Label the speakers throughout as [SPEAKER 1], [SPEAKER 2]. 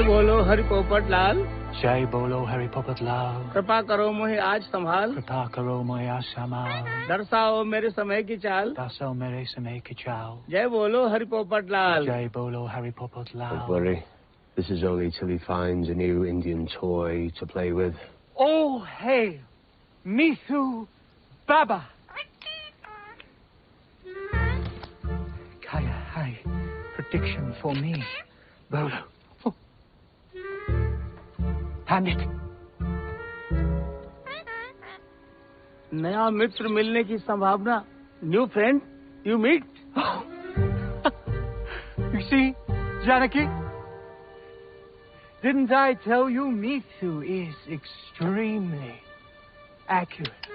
[SPEAKER 1] जय बोलो हरि पोपट लाल।
[SPEAKER 2] जय बोलो हरि पोपट लाल।
[SPEAKER 1] कृपा करो मुझे आज संभाल।
[SPEAKER 2] कृपा करो मुझे आज संभाल।
[SPEAKER 1] दर्शाओ मेरे समय की चाल।
[SPEAKER 2] दर्शाओ मेरे समय की चाल।
[SPEAKER 1] जय बोलो हरि पोपट लाल।
[SPEAKER 2] जय बोलो Hari Popat Lal.
[SPEAKER 3] Don't worry. This is only till he finds a new Indian toy to play with.
[SPEAKER 2] Oh, hail, Mithu Baba. Kaya, hi. Prediction for me. Bolo. Oh. Hand it.
[SPEAKER 1] नया मित्र मिलने की संभावना। New friend you meet.
[SPEAKER 2] You see, Janaki? Didn't I tell you Mithu is extremely accurate?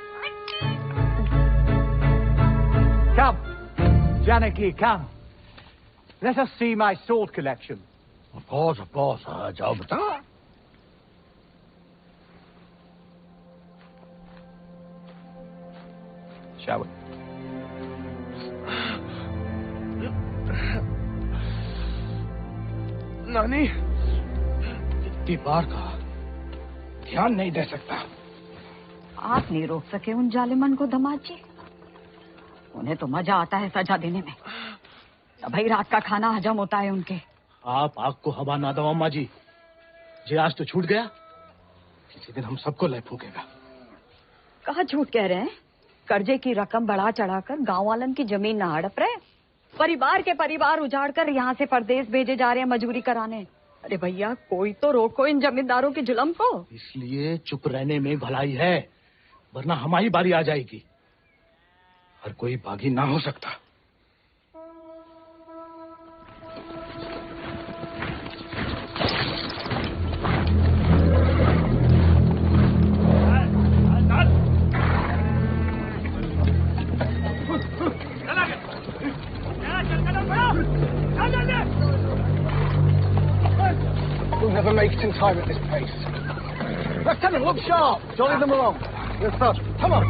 [SPEAKER 2] Come, Janaki, come. Let us see my sword collection.
[SPEAKER 4] Of course. जाओ बता।
[SPEAKER 2] Shall we?
[SPEAKER 4] नानी, इतनी बार का ध्यान नहीं दे सकता।
[SPEAKER 5] आप नहीं रोक सके उन जालिमन को दामाद जी। उन्हें तो मजा आता है सजा देने में। भाई रात का खाना हजम होता है उनके।
[SPEAKER 4] आप आग को हवा ना दो अम्मा जी। जे आज तो छूट गया, किसी दिन हम सबको लय फूकेगा।
[SPEAKER 5] कहाँ झूठ कह रहे हैं? कर्जे की रकम बढ़ा चढ़ाकर गांव वालन की जमीन ना हड़प रहे। परिवार के परिवार उजाड़कर यहाँ से परदेश भेजे जा रहे हैं मजूरी कराने। अरे भैया, कोई तो रोको इन जमींदारों के जुल्म को।
[SPEAKER 4] इसलिए चुप रहने में भलाई है, वरना हमारी बारी आ जाएगी। हर कोई बागी ना हो सकता। We'll never make it in time at this pace. Lieutenant, look sharp. Jolly them along. Yes, sir. Come on.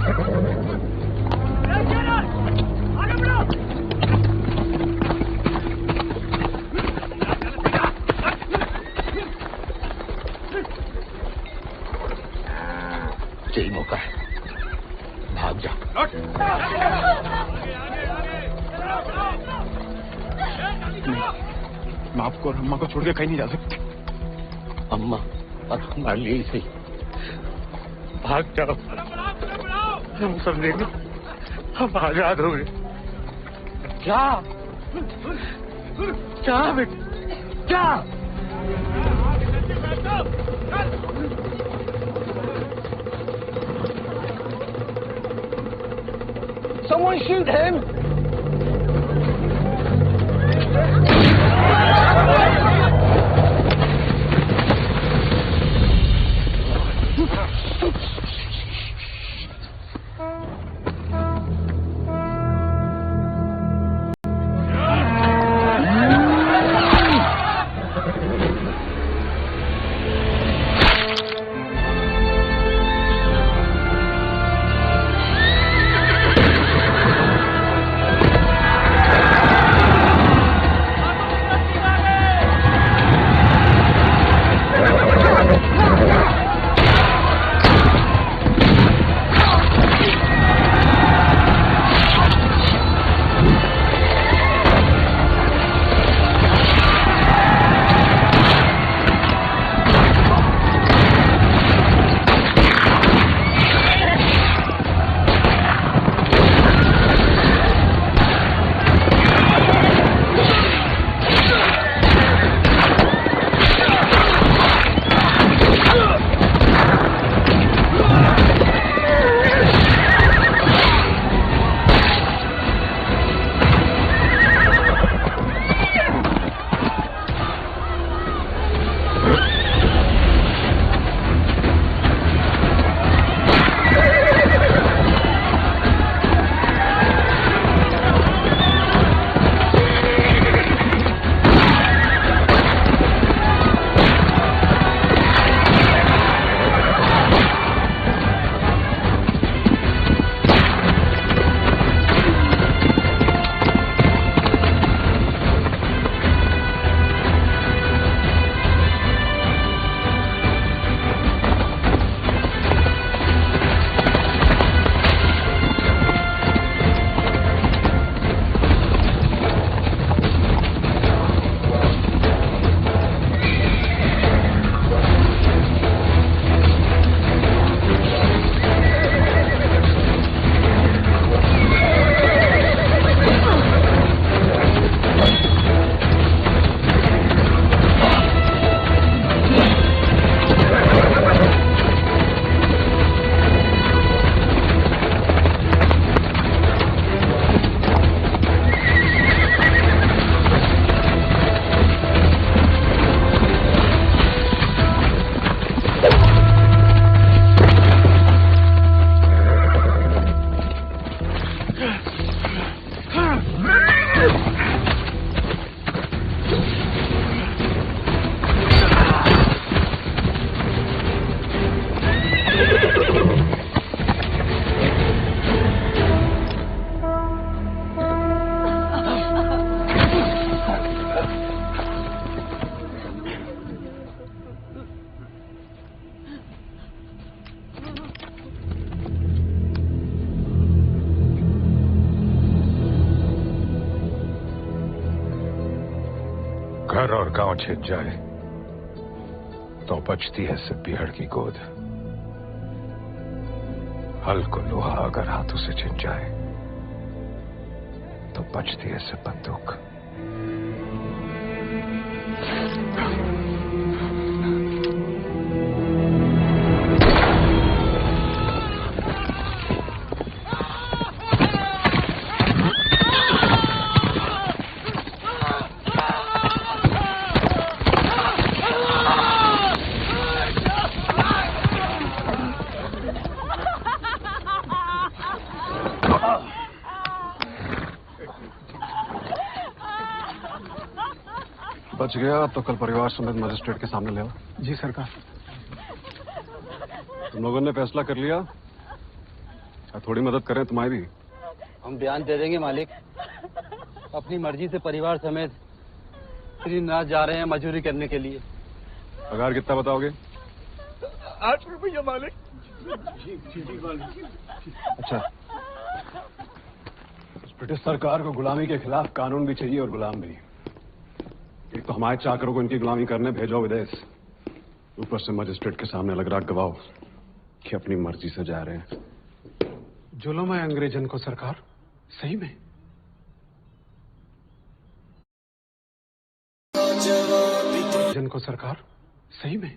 [SPEAKER 4] यही मौका है, भाग जा। मैं आपको और अम्मा को छोड़ के कहीं नहीं जा सकती। अम्मा और हमारे लिए ही सही, भाग जाओ। हम समझेंगे, हम आजाद हो गए। क्या क्या बेटा, क्या? Someone shoot him!
[SPEAKER 6] घर और गांव छिद जाए तो बचती है सिर्फ बिहड़ की गोद। हल को लोहा अगर हाथों से छिन जाए तो बचती है सिर्फ बंदूक।
[SPEAKER 7] बच गया। अब तो कल परिवार समेत मजिस्ट्रेट के सामने ले आओ।
[SPEAKER 2] जी सरकार।
[SPEAKER 7] तुम लोगों ने फैसला कर लिया, थोड़ी मदद करें तुम्हारी भी।
[SPEAKER 1] हम बयान दे देंगे मालिक। अपनी मर्जी से परिवार समेत श्रीनाथ जा रहे हैं मजदूरी करने के लिए।
[SPEAKER 7] पगार कितना बताओगे?
[SPEAKER 1] 8 रुपया मालिक।
[SPEAKER 7] अच्छा, ब्रिटिश सरकार को गुलामी के खिलाफ कानून भी चाहिए और गुलाम भी। एक तो हमारे चाकरों को इनकी गुलामी करने भेजो विदेश, ऊपर से मजिस्ट्रेट के सामने अलग राग गवाओ कि अपनी मर्जी से जा रहे हैं।
[SPEAKER 2] जुल्म है अंग्रेजन को सरकार, सही में। जन को सरकार, सही में।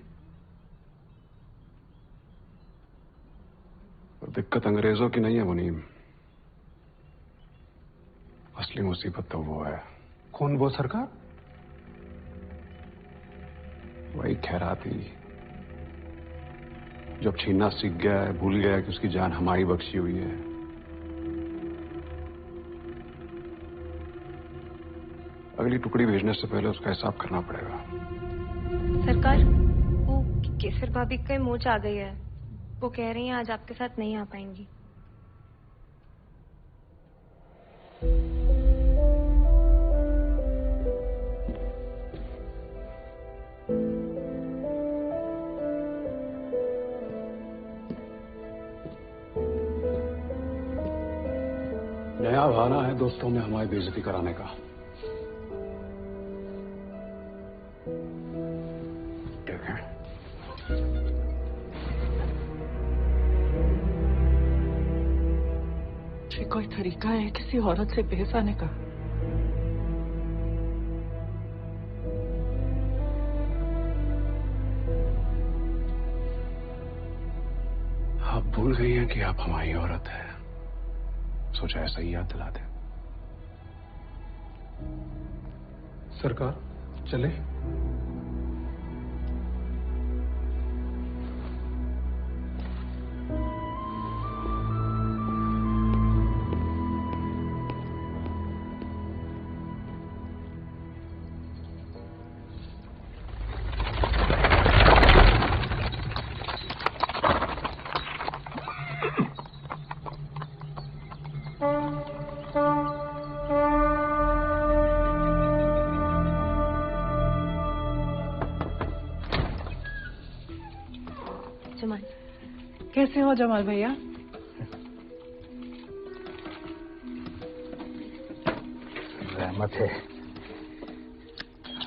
[SPEAKER 7] और दिक्कत अंग्रेजों की नहीं है मुनीम, असली मुसीबत तो वो है।
[SPEAKER 2] कौन वो सरकार?
[SPEAKER 7] वही खैराती, जब छीनना सीख गया है, भूल गया कि उसकी जान हमारी बख्शी हुई है। अगली टुकड़ी भेजने से पहले उसका हिसाब करना पड़ेगा।
[SPEAKER 8] सरकार, वो केसर भाभी के मोच आ गई है। वो कह रही हैं आज आपके साथ नहीं आ पाएंगी।
[SPEAKER 7] नया बहाना है दोस्तों में हमारी बेइज्जती कराने का। देखें,
[SPEAKER 9] ये कोई तरीका है किसी औरत से पेश आने का?
[SPEAKER 7] आप भूल गई हैं कि आप हमारी औरत है। सोचा ऐसा ही याद दिला दे।
[SPEAKER 2] सरकार चले।
[SPEAKER 8] जमाल,
[SPEAKER 9] कैसे हो जमाल भैया?
[SPEAKER 4] रहमत है,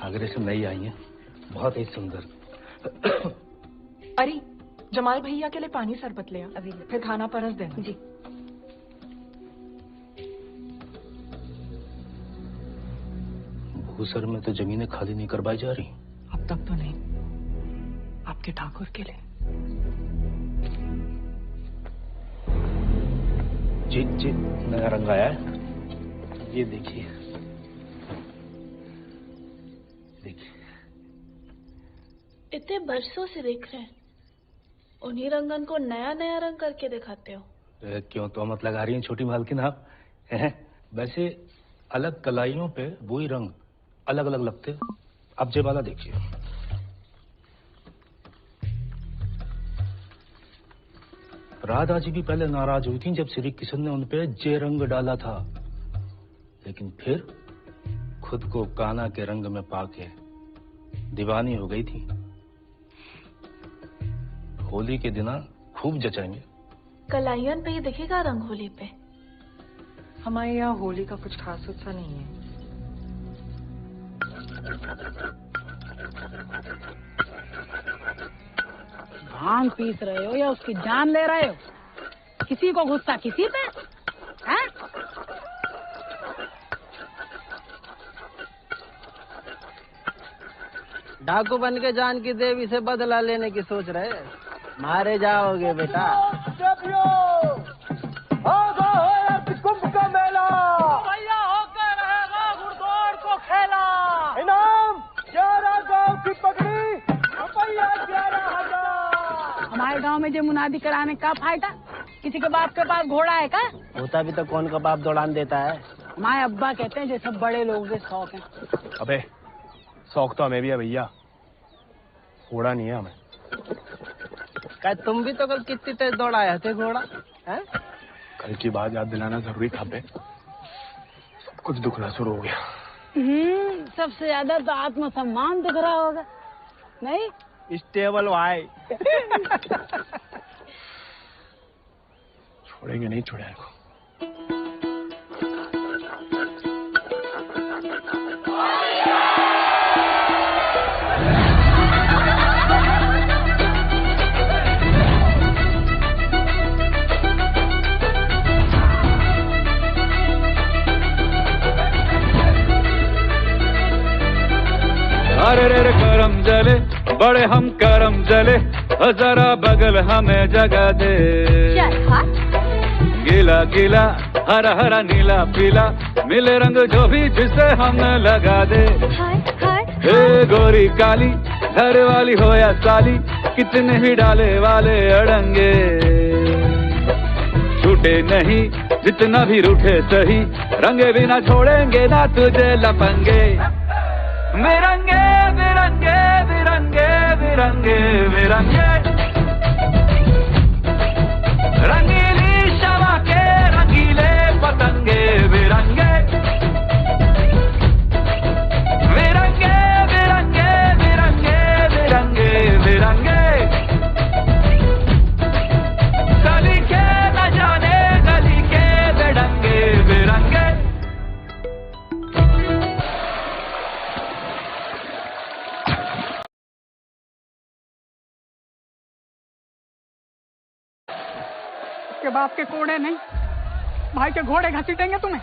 [SPEAKER 4] आगरे से नई आई है, बहुत ही सुंदर।
[SPEAKER 9] अरे जमाल भैया के लिए पानी शरबत ले आ,
[SPEAKER 8] अभी
[SPEAKER 9] फिर खाना परस देना।
[SPEAKER 8] जी।
[SPEAKER 4] भूसर में तो जमीनें खाली नहीं करवाई जा रही।
[SPEAKER 9] अब तक तो नहीं, आपके ठाकुर के लिए।
[SPEAKER 4] जी जी, नया रंग आया है, ये देखिए देखिए।
[SPEAKER 10] इतने बरसों से देख रहे हैं, उन्हीं रंगन को नया नया रंग करके दिखाते हो।
[SPEAKER 4] क्यों तो मत लगा रही हैं छोटी मालकिन आप? वैसे अलग कलाइयों पे वही रंग अलग अलग लगते। अब जे वाला देखिए। राधा जी भी पहले नाराज हुई थी जब श्री कृष्ण ने उन पे जे रंग डाला था, लेकिन फिर खुद को कान्हा के रंग में पाके दीवानी हो गई थी। होली के दिन खूब जचाएंगे।
[SPEAKER 10] कलाइयन पे ही दिखेगा रंग होली पे।
[SPEAKER 9] हमारे यहाँ होली का कुछ खास उत्सव नहीं है।
[SPEAKER 11] भांग पीस रहे हो या उसकी जान ले रहे हो? किसी को गुस्सा किसी पे है?
[SPEAKER 12] डाकू बन के जानकी देवी से बदला लेने की सोच रहे, मारे जाओगे बेटा।
[SPEAKER 13] कुंभ का मेला भैया होकर रहेगा घुड़दौड़ को खेला। इनाम 11 गांव की पगड़ी, रुपया 11,000।
[SPEAKER 11] हमारे गांव में जो मुनादी कराने का फायदा? किसी के बाप के पास घोड़ा है का?
[SPEAKER 12] होता भी तो कौन का बाप दौड़ान देता है।
[SPEAKER 11] हमारे अब्बा कहते हैं जैसे बड़े लोगों के शौक है।
[SPEAKER 7] अबे शौक तो हमें भी है भैया, घोड़ा नहीं है हमें।
[SPEAKER 12] क्या तुम भी तो कल कितनी तेज दौड़ाए थे घोड़ा है?
[SPEAKER 7] कल की बात याद दिलाना जरूरी था बे, सब कुछ दुखना शुरू हो गया।
[SPEAKER 11] सबसे ज्यादा तो आत्मसम्मान दिख रहा होगा नहीं?
[SPEAKER 12] स्टेबल भाई।
[SPEAKER 7] छोड़ेंगे नहीं छोड़ेंगे।
[SPEAKER 14] अरे रे करम जले बड़े हम करम जले, जरा बगल हमें जगह दे। गीला गीला हरा हरा नीला पीला, मिले रंग जो भी जिसे हम लगा दे। हे गोरी काली घर वाली हो या साली, कितने ही डाले वाले अड़ंगे, छूटे नहीं जितना भी रूठे सही, रंगे बिना छोड़ेंगे ना तुझे लपंगे। बिरंगे बिरंगे बिरंगे बिरंगे बिरंगे, रंगीली शवा के रंगीले पतंगे बिरंगे। बिरंगे बिरंगे बिरंगे बिरंगे बिरंगे, गली के न जाने गली के बेढंगे बिरंगे।
[SPEAKER 11] के बाप के कोड़े नहीं, भाई के घोड़े घसीटेंगे तुम्हें।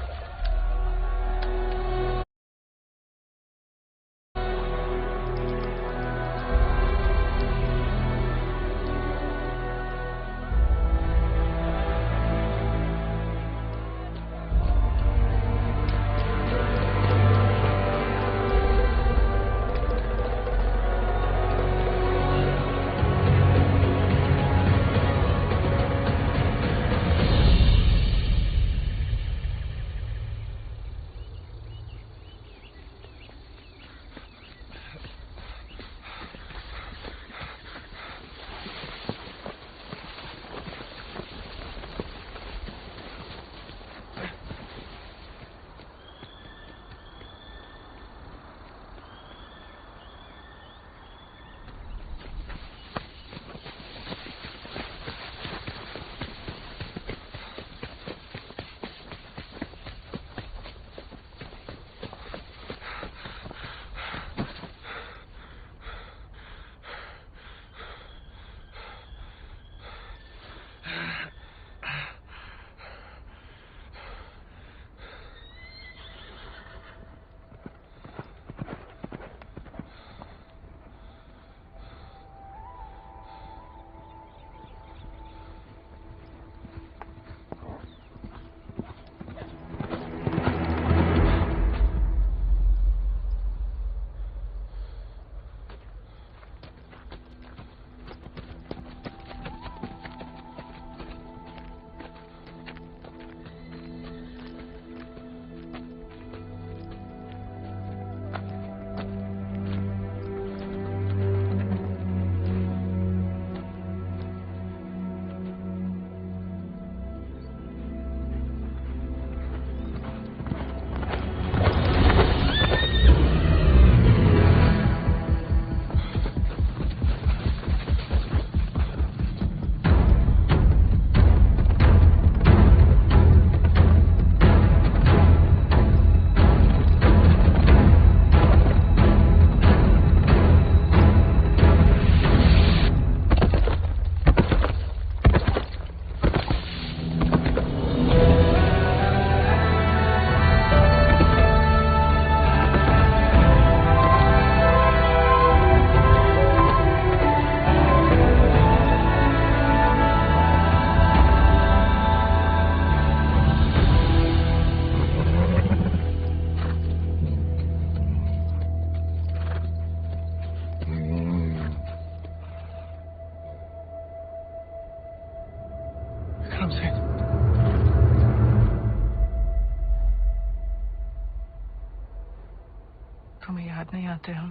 [SPEAKER 9] तुम्हें याद नहीं आते हम?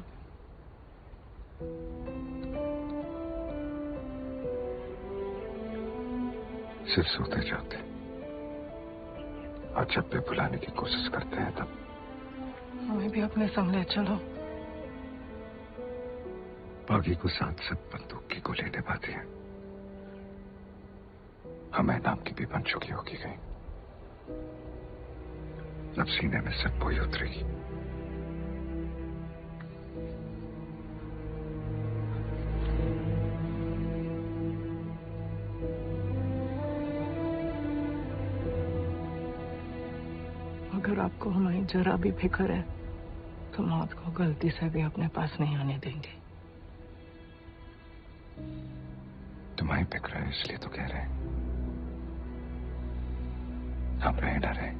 [SPEAKER 6] सिर सोते जाते और जब भी बुलाने की कोशिश करते हैं तब
[SPEAKER 9] हमें भी अपने संग ले चलो।
[SPEAKER 6] बागी को साथ बंदूक की गोली निभाती है, हमें नाम की भी बन चुकी होगी कहीं। अब सीने में सिर्फ बोई उतरेगी।
[SPEAKER 9] अगर आपको हमारी जरा भी फिक्र है तो मौत को गलती से भी अपने पास नहीं आने देंगे।
[SPEAKER 6] तुम्हारी फिक्र है इसलिए तो कह रहे हैं, हम रहे ना रहे,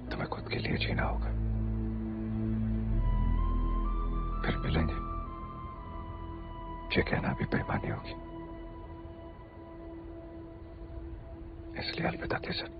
[SPEAKER 6] तुम्हें खुद के लिए जीना होगा। फिर मिलेंगे, ये कहना भी बेईमानी होगी, इसलिए अलविदा तेजन।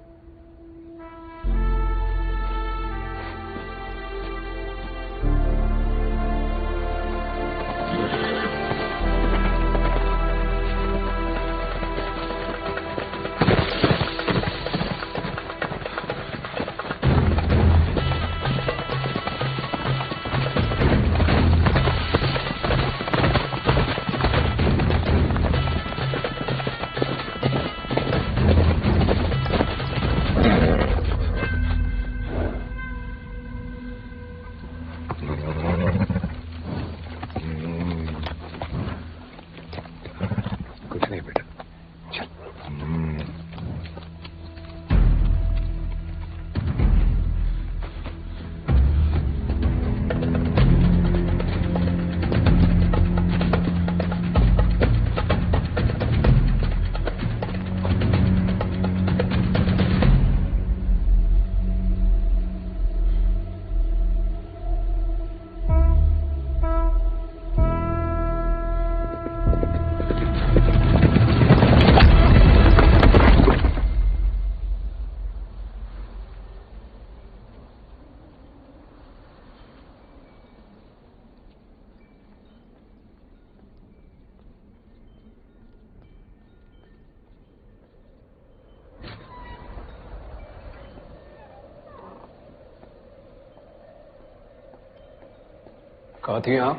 [SPEAKER 7] कहाँ थी आप?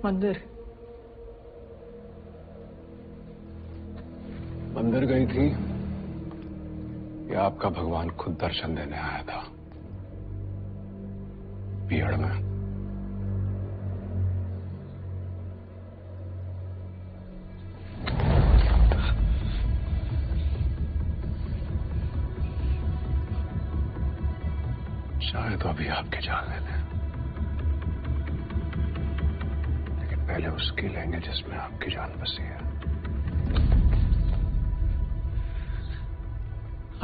[SPEAKER 9] मंदिर।
[SPEAKER 7] मंदिर गई थी या आपका भगवान खुद दर्शन देने आया था भीड़ में? शायद अभी आपकी जान ले लें, लेकिन पहले उसकी लेंगे जिसमें आपकी जान बसी है।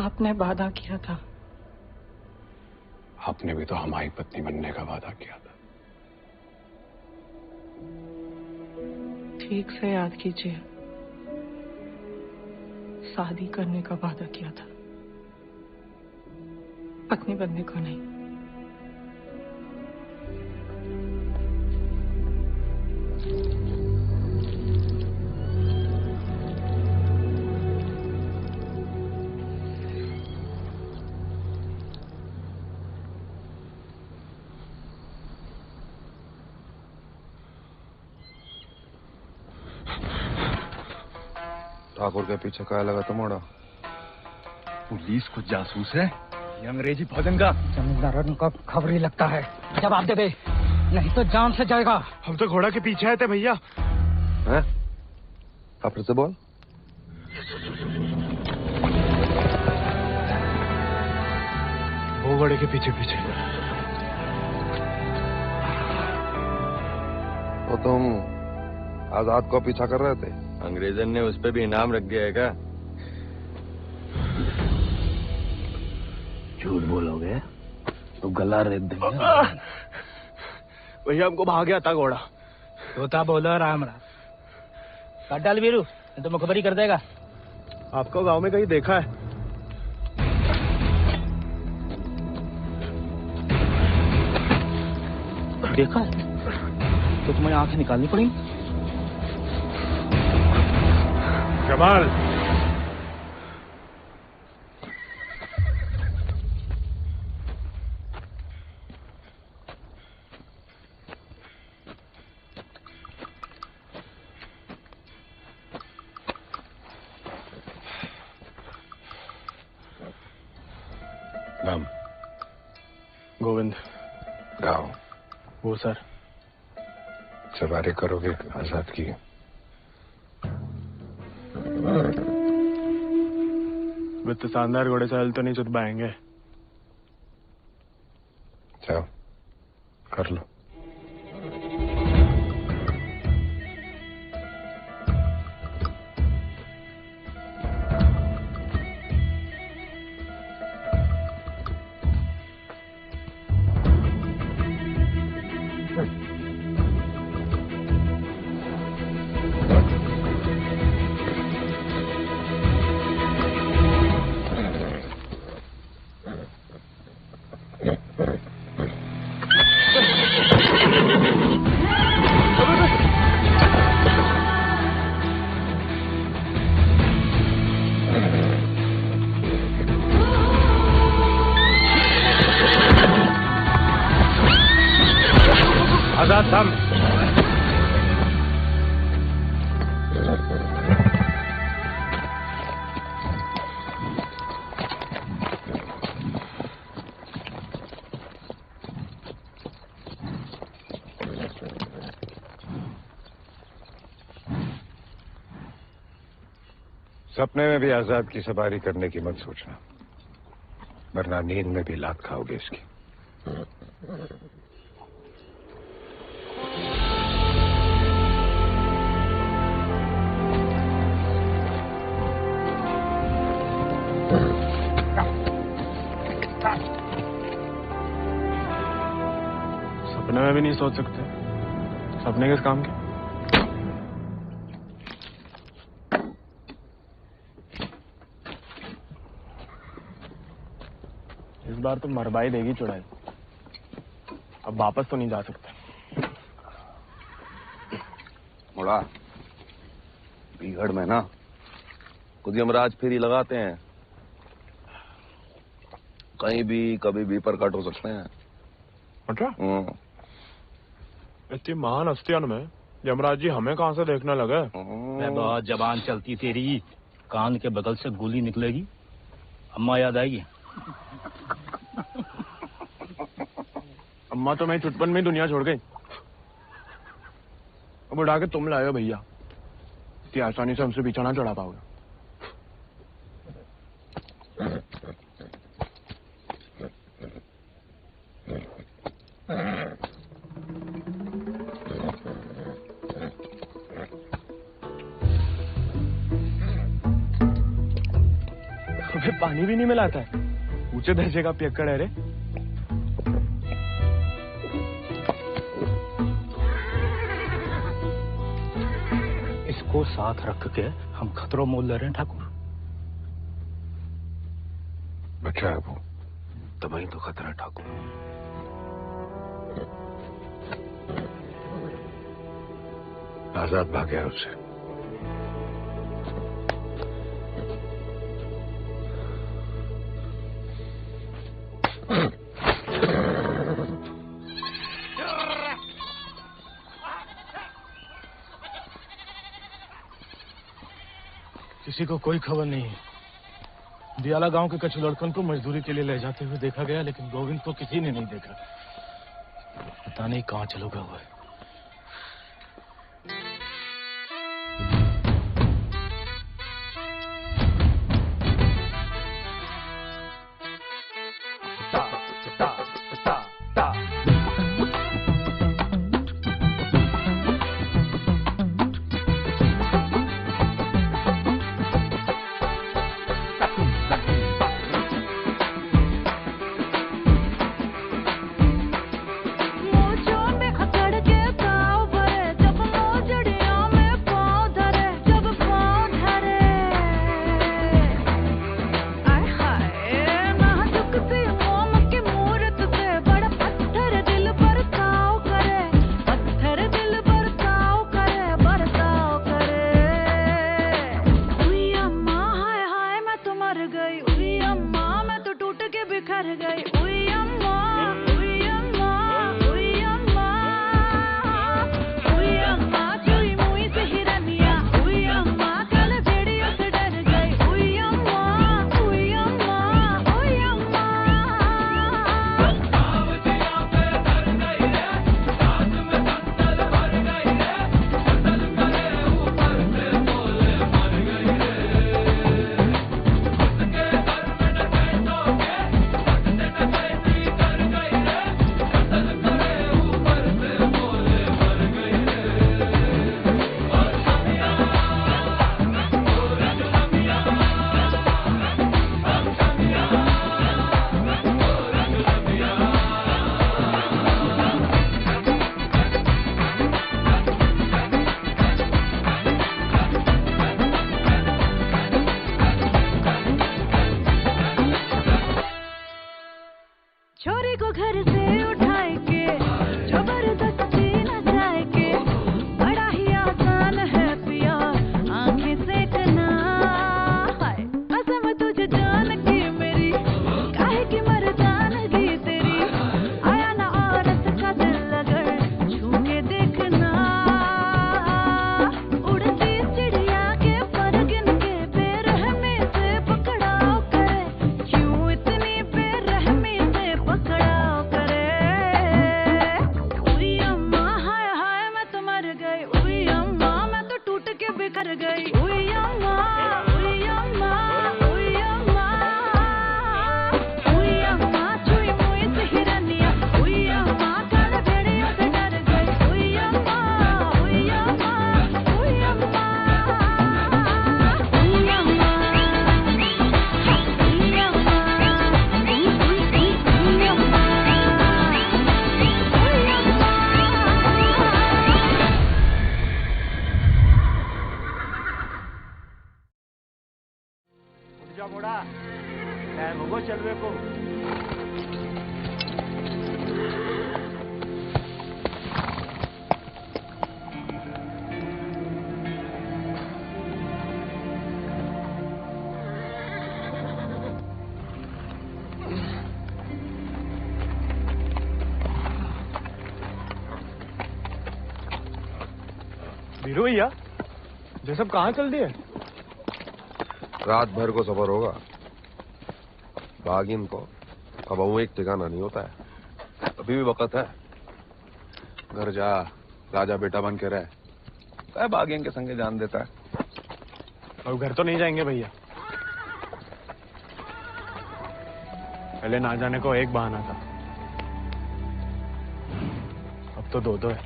[SPEAKER 9] आपने वादा किया था।
[SPEAKER 7] आपने भी तो हमारी पत्नी बनने का वादा किया था।
[SPEAKER 9] ठीक से याद कीजिए, शादी करने का वादा किया था, पत्नी बनने को नहीं।
[SPEAKER 15] ठाकुर के पीछे क्या लगा तो मोड़ा?
[SPEAKER 16] पुलिस को जासूस है, ये अंग्रेजी भोजन का
[SPEAKER 2] जमींदारों का खबरी लगता है। जवाब दे दे, नहीं तो जान से जाएगा।
[SPEAKER 16] हम तो घोड़ा के पीछे आए थे भैया।
[SPEAKER 15] हैं? आप फिर से बोल।
[SPEAKER 16] वो घोड़े के पीछे पीछे।
[SPEAKER 15] तो तुम आजाद को पीछा कर रहे थे? अंग्रेजन ने उस पे भी इनाम रख दिया है क्या?
[SPEAKER 2] झूठ बोलोगे तो गला रेत देंगे।
[SPEAKER 16] भैया हमको भाग गया था घोड़ा।
[SPEAKER 2] तोता बोलो राम राम। काट डाल वीरू, नहीं तो मुखबरी कर देगा।
[SPEAKER 16] आपको गांव में कहीं देखा है?
[SPEAKER 17] देखा है तो तुम्हें आंखें निकालनी पड़ेंगी।
[SPEAKER 6] जमाल, नाम?
[SPEAKER 18] गोविंद।
[SPEAKER 6] गाँव?
[SPEAKER 18] वो सर।
[SPEAKER 6] सवारी करोगे आजाद की?
[SPEAKER 18] वित्त शानदार घोड़े से हल तो नहीं चुत पाएंगे।
[SPEAKER 6] जाओ कर लो। आजाद थम। सपने में भी आजाद की सवारी करने की मत सोचना, वरना नींद में भी लात खाओगे इसकी।
[SPEAKER 18] सपने में भी नहीं सोच सकते, सपने किस काम के। इस बार तो मरवाई देगी चुड़ैल, अब वापस तो नहीं जा सकते।
[SPEAKER 15] मुड़ा बीघड़ में ना खुद यमराज फेरी लगाते हैं, कहीं भी कभी भी प्रकट हो सकते हैं।
[SPEAKER 18] अच्छा, इतनी महान हस्तियों में यमराज जी हमें कहां से देखने लगे।
[SPEAKER 17] बहुत जबान चलती तेरी, कान के बगल से गोली निकलेगी, अम्मा याद आएगी।
[SPEAKER 18] अम्मा तो मैं चुटपन में दुनिया छोड़ गई, अब उड़ा के तुम लाए हो भैया, इतनी आसानी से हमसे पीछा ना चढ़ा पाओगे। हमें पानी भी नहीं मिलाता है, ऊंचे दर्जे का पियक्कड़ है रे।
[SPEAKER 17] इसको साथ रख के हम खतरों मोल ले रहे हैं ठाकुर।
[SPEAKER 6] बच्चा है वो, तभी तो खतरा है ठाकुर। आजाद भाग गया उससे।
[SPEAKER 18] किसी को कोई खबर नहीं है। दियाला गांव के कच्छ लड़कन को मजदूरी के लिए ले जाते हुए देखा गया, लेकिन गोविंद को किसी ने नहीं देखा। पता नहीं कहां चलो गया हुआ है।
[SPEAKER 19] मोचों में अकड़ के
[SPEAKER 10] छोरी को घर से उठाए के जबरदस्ती नचाए के बड़ा ही आसान है पिया आंखें सेकना। कसम तुझे जान की मेरी काहे की मर्दानगी तेरी आया ना औरत का दिल अगर छू के देखना। उड़ती चिड़िया के पर गिन के बेरहमी से पकड़ाओ करे क्यों इतनी बेरहमी से पकड़ाओ करे। उई अम्मा हाय हाय मैं तो मर गई उई अम्मा मैं तो टूट के बिखर गई उई अम्मा उई अम्मा उई अम्मा उई अम्मा छुई मुई से हिरनिया उई अम्मा काले भेड़ियों से डर गई उई अम्मा उई अम्मा उई अम्मा उई अम्मा उई अम्मा उई अम्मा
[SPEAKER 2] जा मोड़ा टाइम होगो चलवे को।
[SPEAKER 18] बीरू भैया ये सब कहाँ चल दिए?
[SPEAKER 15] रात भर को सफर होगा। बागिन को अब वो एक ठिकाना नहीं होता है। अभी भी वक्त है। घर जा, राजा बेटा बन के रह। क्या बागिन के संगे जान देता है।
[SPEAKER 18] अब घर तो नहीं जाएंगे भैया। पहले ना जाने को एक बहाना था, अब तो दो है।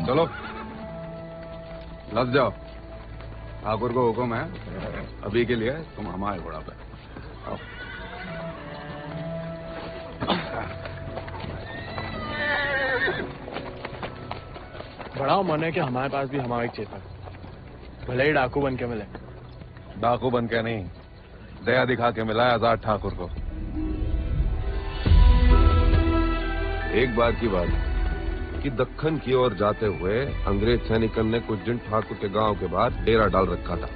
[SPEAKER 15] चलो लग जाओ। ठाकुर को हुक्म है, अभी के लिए तुम हमारे घोड़ा पे आओ।
[SPEAKER 18] बड़ा मन है कि हमारे पास भी हमारा एक चेता, भले ही डाकू बन के मिले।
[SPEAKER 15] डाकू बन के नहीं, दया दिखा के मिला है आजाद ठाकुर को। एक बार की बात कि दक्कन की ओर जाते हुए अंग्रेज सैनिकन ने कुछ दिन ठाकुर के गांव के बाहर डेरा डाल रखा था।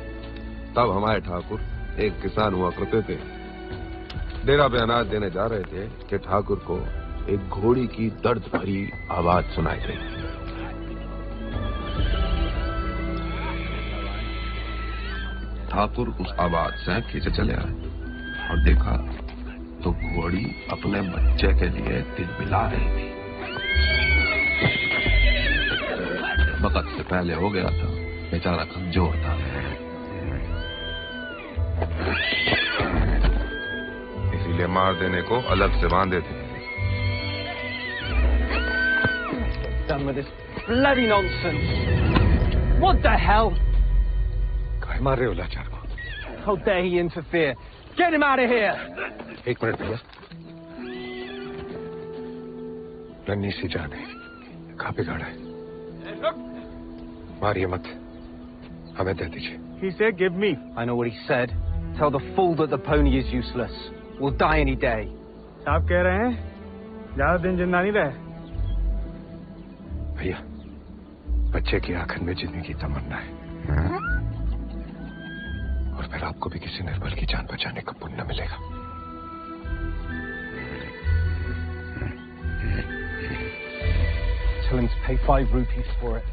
[SPEAKER 15] तब हमारे ठाकुर एक किसान हुआ करते थे। डेरा पे अनाज देने जा रहे थे कि ठाकुर को एक घोड़ी की दर्द भरी आवाज सुनाई दी। ठाकुर उस आवाज से खींचे चले आए और देखा तो घोड़ी अपने बच्चे के लिए तिलमिला रही थी। वक्त से पहले हो गया था, बेचारा कमजोर था। इसीलिए मार देने को अलग से बांधे थे।
[SPEAKER 13] Done with this bloody nonsense. What the hell?
[SPEAKER 6] काय मार रहे हो लाचार को?
[SPEAKER 13] How dare he interfere? Get him out of here!
[SPEAKER 6] एक मिनट भैया। नन्ही सी जान है, कहाँ पे गाड़ा है? मारिए मत, हमें दे दीजिए।
[SPEAKER 13] He said, give me. I know what he said. Tell the fool that the pony is useless. We'll die any day.
[SPEAKER 18] साहब कह रहे हैं ज्यादा दिन जिंदा नहीं रहे।
[SPEAKER 6] भैया, बच्चे की आंखन में जीने की तमन्ना है, और फिर आपको भी किसी निर्बल की जान बचाने का पुण्य मिलेगा।
[SPEAKER 13] Tell him to pay 5 rupees for it.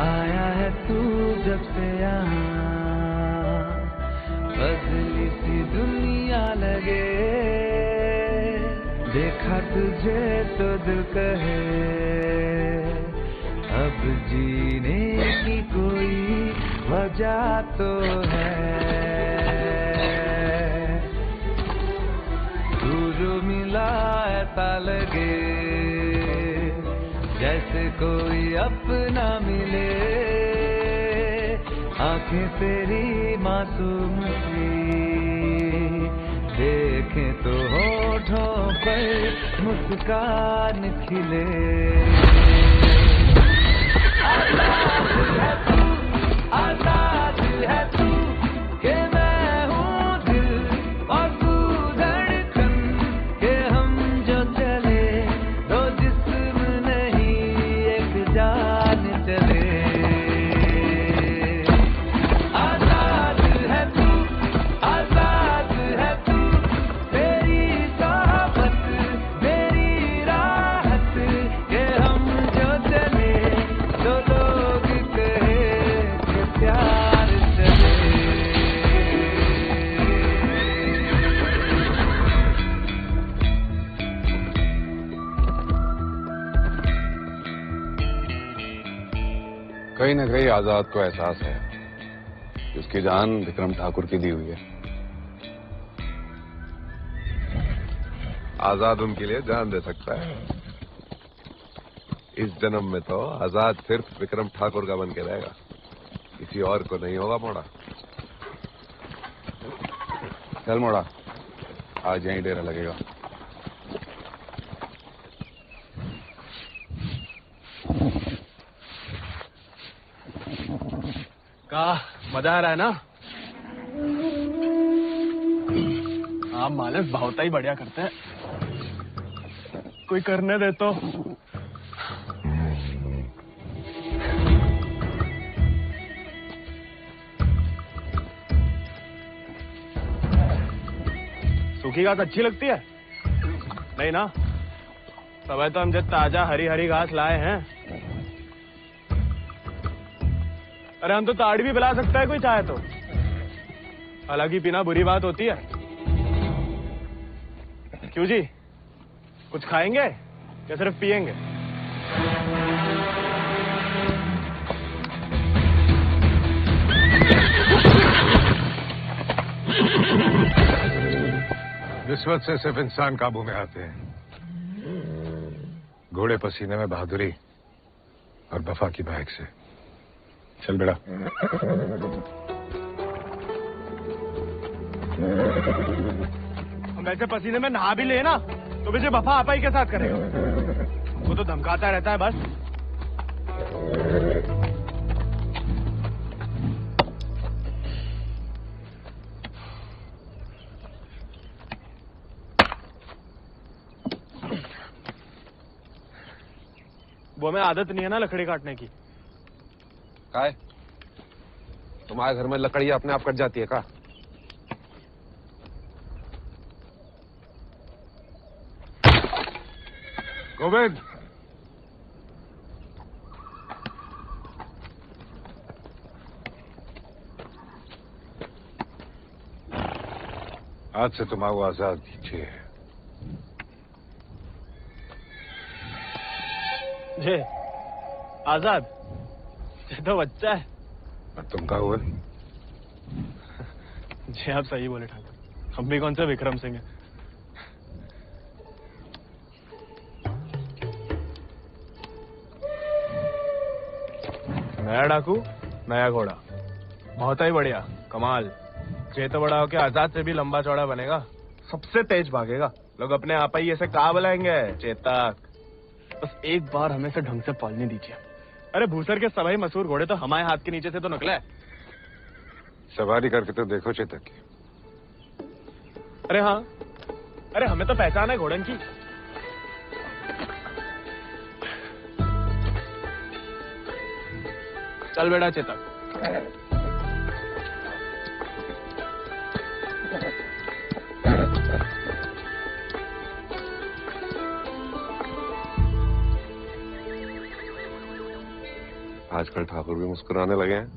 [SPEAKER 14] आया है तू जब से यहाँ, बदली सी दुनिया लगे,
[SPEAKER 19] देखा तुझे तो दिल कहे अब जीने की कोई वजह तो है। तू जो मिला ऐसा लगे जैसे कोई अपना मिले, आंखें तेरी मासूम सी देखें तो होठों पर मुस्कान खिले। आजाद है तू कि मैं हूँ दिल और तू धड़कन, के हम जो चले दो जिस्म नहीं एक जान चले।
[SPEAKER 6] कहीं न कहीं आजाद को एहसास है कि उसकी जान विक्रम ठाकुर की दी हुई है।
[SPEAKER 15] आजाद उनके लिए जान दे सकता है। इस जन्म में तो आजाद सिर्फ विक्रम ठाकुर का बन के रहेगा, किसी और को नहीं होगा। मोड़ा
[SPEAKER 6] चल मोड़ा, आज यहीं डेरा लगेगा।
[SPEAKER 18] का मजा आ रहा है ना? आप मालिक बहुत ही बढ़िया करते हैं। कोई करने दे तो। सूखी घास अच्छी लगती है? नहीं ना? तब तो हम जब ताजा हरी हरी घास लाए हैं। अरे हम तो ताड़ी भी पिला सकता है कोई चाहे तो। हालांकि पीना बुरी बात होती है। क्यों जी, कुछ खाएंगे या सिर्फ पिएंगे?
[SPEAKER 6] रिश्वत से सिर्फ इंसान काबू में आते हैं, घोड़े पसीने में बहादुरी और वफा की महक से। चल बेटा।
[SPEAKER 18] हम ऐसे पसीने में नहा भी ले ना तो मुझे वफा आपा ही के साथ करेगा। वो तो धमकाता रहता है बस। वो हमें आदत नहीं है ना लकड़ी काटने की।
[SPEAKER 15] काय? तुम्हारे घर में लकड़ियां अपने आप कट जाती है का?
[SPEAKER 6] गोविंद, आज से तुम आओ आजाद कीजिए।
[SPEAKER 18] जे आजाद, ये तो बच्चा है।
[SPEAKER 6] और तुम क्या हुए?
[SPEAKER 18] जी आप सही बोले ठाकुर, हम भी कौन सा विक्रम सिंह है। नया डाकू, नया घोड़ा, बहुत ही बढ़िया, कमाल। चेत बड़ा होके आजाद से भी लंबा चौड़ा बनेगा, सबसे तेज भागेगा। लोग अपने आप ही ऐसे कहा बुलाएंगे चेतक। बस एक बार हमें से ढंग से पालने दीजिए। अरे भूसर के सवाई मशहूर घोड़े तो हमारे हाथ के नीचे से तो निकले।
[SPEAKER 6] सवारी करके तो देखो चेतक की।
[SPEAKER 18] अरे हाँ, अरे हमें तो पहचान है घोड़न की। चल बेटा चेतक।
[SPEAKER 15] आजकल ठाकुर भी मुस्कुराने लगे हैं।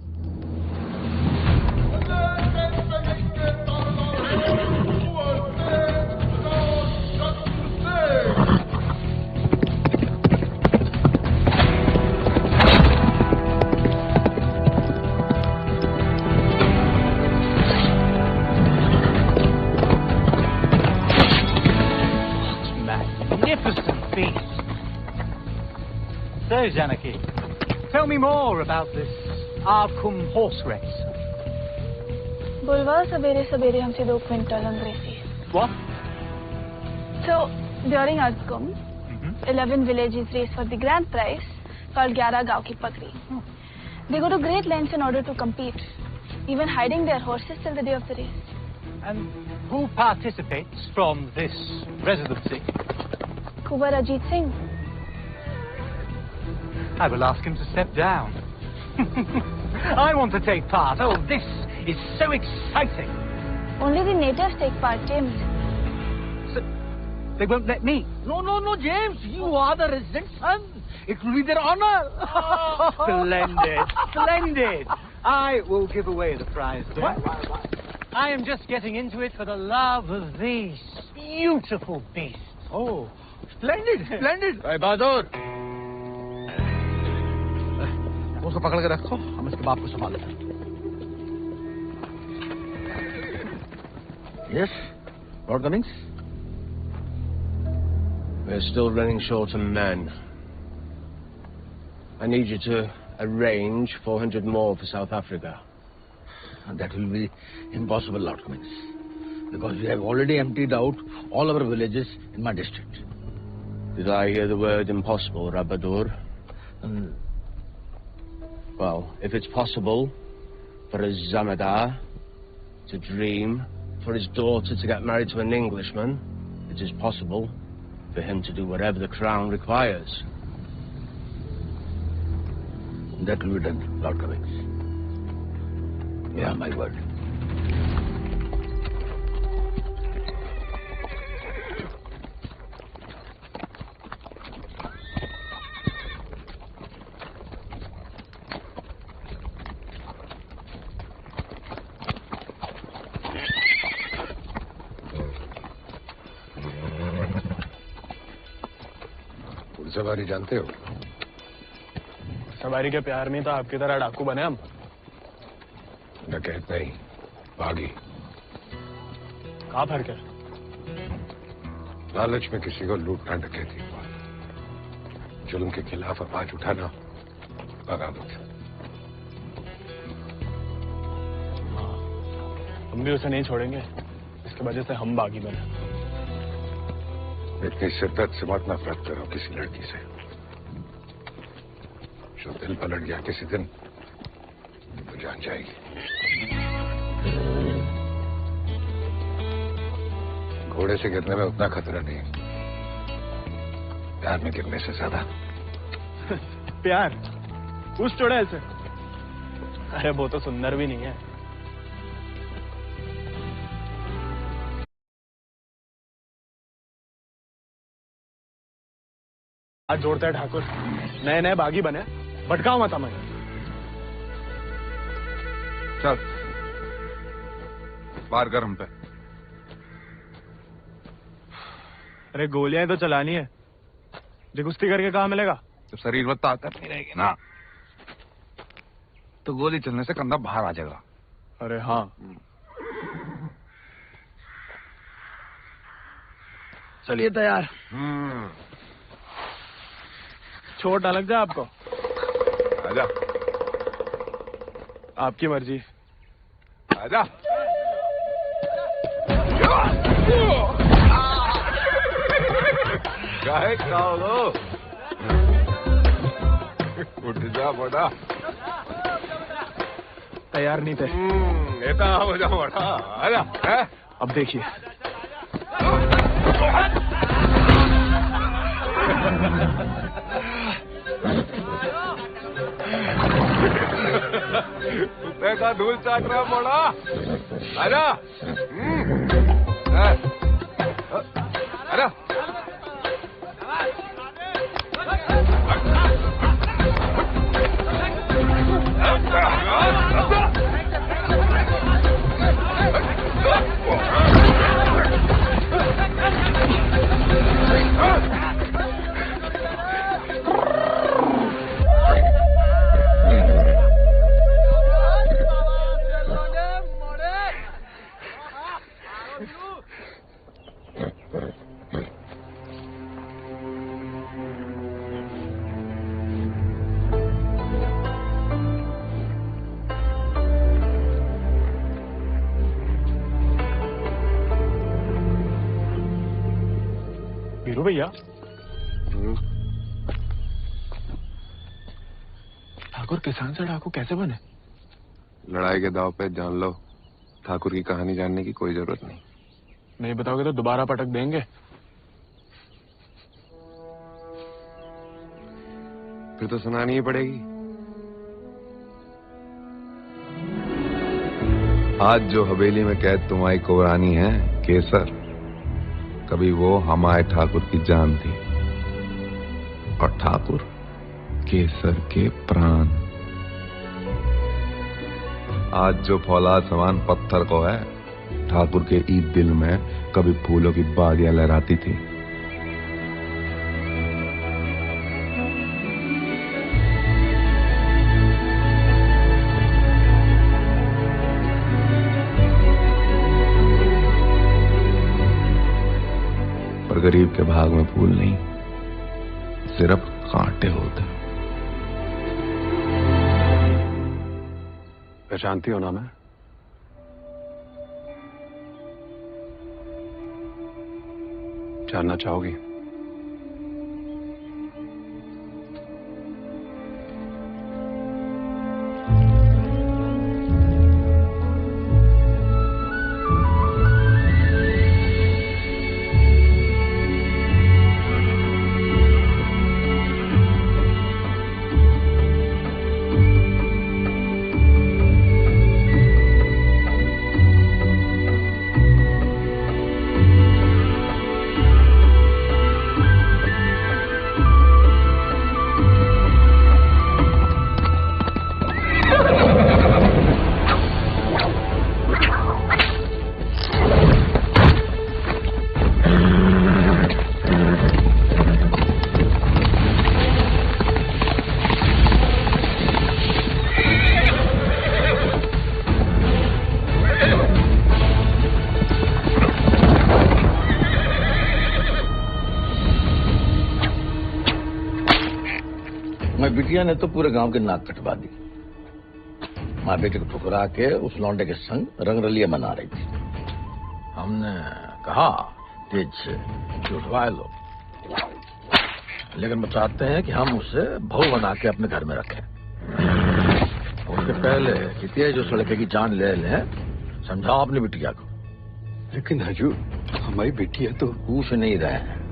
[SPEAKER 2] So, Janaki, tell me more about this Arkum horse race.
[SPEAKER 20] बुलवा सवेरे सवेरे हमसे 2 क्विंटल अंग्रेजी.
[SPEAKER 2] What?
[SPEAKER 20] So, during Arkum, 11 villages race for the grand prize called 11 गांव की पगड़ी. They go to great lengths in order to compete, even hiding their horses till the day of the race.
[SPEAKER 2] And who participates from this residency?
[SPEAKER 20] Kuwar Ajit Singh.
[SPEAKER 2] I will ask him to step down. I want to take part. Oh, this is so exciting.
[SPEAKER 20] Only the natives take part, James.
[SPEAKER 2] So, they won't let me?
[SPEAKER 21] No, James. You are the resident son. It will be their honor.
[SPEAKER 2] Splendid. I will give away the prize. What? I am just getting into it for the love of these beautiful beasts.
[SPEAKER 21] Oh, splendid.
[SPEAKER 16] भाई बहादुर, उसको पकड़ के रखो, हम इसके बाप को संभाल लेते हैं. Yes, Lord Cummings?
[SPEAKER 3] We're still running short on men. I need you to arrange 400 more for South Africa.
[SPEAKER 16] And that will be impossible, Lord Cummings, because we have already emptied out all our villages in my district.
[SPEAKER 3] Did I hear the word impossible, Rabadur? Well, if it's possible for a Zamadar to dream, for his daughter to get married to an Englishman, it is possible for him to do whatever the crown requires.
[SPEAKER 16] That will be done, Lord Cummings. Yeah, my word.
[SPEAKER 6] सवारी जानते हो?
[SPEAKER 18] सवारी के प्यार में तो आपकी तरह डाकू बने हम.
[SPEAKER 6] डकैत नहीं, बागी.
[SPEAKER 18] कहाँ फर्क है?
[SPEAKER 6] लालच में किसी को लूटना डकैती हुआ. जुल्म के खिलाफ आवाज उठाना बगावत.
[SPEAKER 18] हम भी उसे नहीं छोड़ेंगे. इसके वजह से हम बागी बने.
[SPEAKER 6] इतनी शिद्दत से मत नफरत करो किसी लड़की से. जो दिल पलट गया किसी दिन तो जान जाएगी. घोड़े से गिरने में उतना खतरा नहीं, प्यार में गिरने से ज्यादा.
[SPEAKER 18] प्यार? उस चुड़ैल से? अरे वो तो सुंदर भी नहीं है. हाथ जोड़ता है ठाकुर. नए बागी बने, भटकाओ मत हमें.
[SPEAKER 15] चल बाहर कर हम पे.
[SPEAKER 18] अरे गोलियां तो चलानी है. जो कुश्ती करके कहाँ मिलेगा?
[SPEAKER 15] जब शरीर में ताकत नहीं रहेगी ना तो गोली चलने से कंधा बाहर आ जाएगा.
[SPEAKER 18] अरे हाँ. चलिए तैयार. चोट ना लग जाए आपको.
[SPEAKER 15] आजा.
[SPEAKER 18] आपकी मर्जी.
[SPEAKER 15] आजा. गाय खाओ. उठ जा बड़ा.
[SPEAKER 18] तैयार नहीं थे.
[SPEAKER 15] ऐसा हो जाओ बड़ा. आजा.
[SPEAKER 18] अब देखिए.
[SPEAKER 15] कुत्ते का धूल चाट रहा बड़ा. आजा. आजा.
[SPEAKER 18] भैया, ठाकुर किसान से डाकू कैसे बने?
[SPEAKER 15] लड़ाई के दाव पे जान लो, ठाकुर की कहानी जानने की कोई जरूरत नहीं।
[SPEAKER 18] नहीं बताओगे तो दोबारा पटक देंगे।
[SPEAKER 15] फिर तो सुनानी ही पड़ेगी। आज जो हवेली में कैद तुम्हारी कुबरानी है केसर, कभी वो हमारे ठाकुर की जान थी, और ठाकुर केसर के प्राण। आज जो फौलाद समान पत्थर को है, ठाकुर के ईद दिल में कभी फूलों की बादियां लहराती थी। पर गरीब के भाग में फूल नहीं, सिर्फ कांटे होते।
[SPEAKER 7] पहचानती हो ना मैं? जानना चाहोगी?
[SPEAKER 16] बिटिया ने तो पूरे गांव की नाक कटवा दी। माँ बेटे को ठुकरा के उस लौंडे के संग रंगरलिया मना रही थी। हमने कहा तेज से उठवा लो, लेकिन वो चाहते हैं कि हम उसे बहू बना के अपने घर में रखें। उसके पहले कि तेज उस लड़के की जान ले लें, समझाओ अपनी बिटिया को।
[SPEAKER 7] लेकिन हजूर, हमारी बिटिया तो
[SPEAKER 16] पूछ नहीं रहे हैं।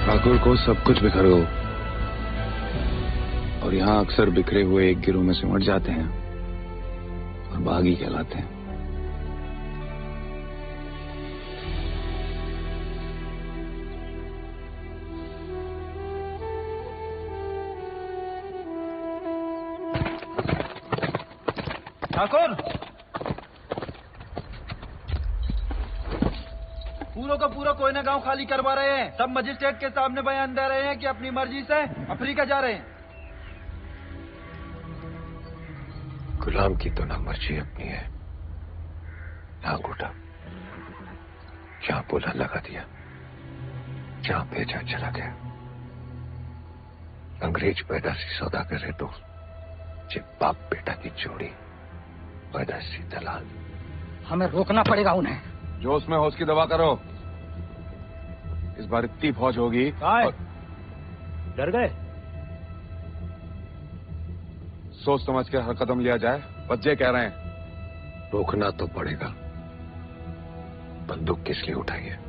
[SPEAKER 15] ठाकुर को सब कुछ बिखर गो, और यहाँ अक्सर बिखरे हुए एक गिरोह में सिमट जाते हैं और बागी कहलाते हैं।
[SPEAKER 13] ठाकुर, पूरा का पूरा कोयना गांव खाली करवा रहे हैं। सब मजिस्ट्रेट के सामने बयान दे रहे हैं कि अपनी मर्जी से अफ्रीका जा रहे हैं।
[SPEAKER 6] गुलाम की तो ना मर्जी अपनी है ना अंगूठा। जहां बोला लगा दिया, जहां भेजा चला गया। अंग्रेज पैदा सी सौदागर है तो जे बाप बेटा की जोड़ी पैदा सी दलाल।
[SPEAKER 21] हमें रोकना पड़ेगा उन्हें।
[SPEAKER 6] जोश में होश की दवा करो। इस बार इतनी फौज होगी।
[SPEAKER 18] डर गए?
[SPEAKER 6] सोच समझ के हर कदम लिया जाए। बच्चे कह रहे हैं।
[SPEAKER 7] रोकना तो पड़ेगा। बंदूक किस लिए उठाई है?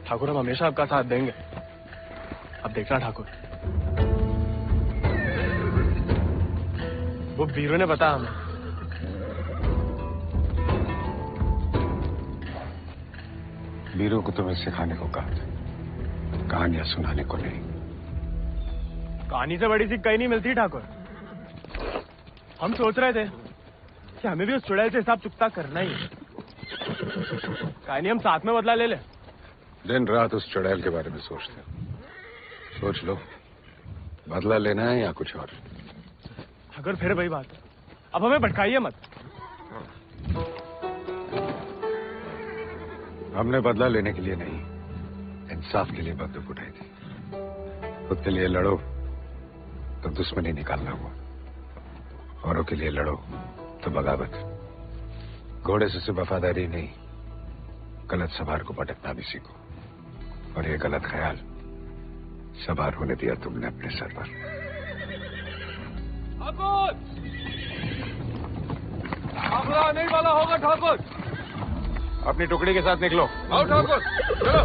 [SPEAKER 18] ठाकुर, हम हमेशा आपका साथ देंगे। अब देखना ठाकुर, वो वीरू ने बताया हमें।
[SPEAKER 7] वीरू को तुम्हें सिखाने को कहा था, कहानियां सुनाने को नहीं।
[SPEAKER 18] कहानी से बड़ी सीख कहीं नहीं मिलती ठाकुर। हम सोच रहे थे कि हमें भी उस चुड़ैल से हिसाब चुकता करना ही है। कहानी हम साथ में बदला ले ले।
[SPEAKER 7] दिन रात उस चुड़ैल के बारे में सोचते हो। सोच लो, बदला लेना है या कुछ और।
[SPEAKER 18] अगर फिर वही बात है, अब हमें भटकाइए मत।
[SPEAKER 7] हमने बदला लेने के लिए नहीं, इंसाफ के लिए बंदूक उठाई थी। खुद के लिए लड़ो तो दुश्मनी निकालना हुआ, औरों के लिए लड़ो तो बगावत। घोड़े से सिर्फ वफादारी नहीं, गलत सवार को पटकना भी सीखो। और ये गलत ख्याल सवार होने दिया तुमने अपने सर पर।
[SPEAKER 6] ठाकुर नहीं वाला होगा। ठाकुर
[SPEAKER 7] अपनी टुकड़ी के साथ निकलो।
[SPEAKER 6] आओ ठाकुर, चलो।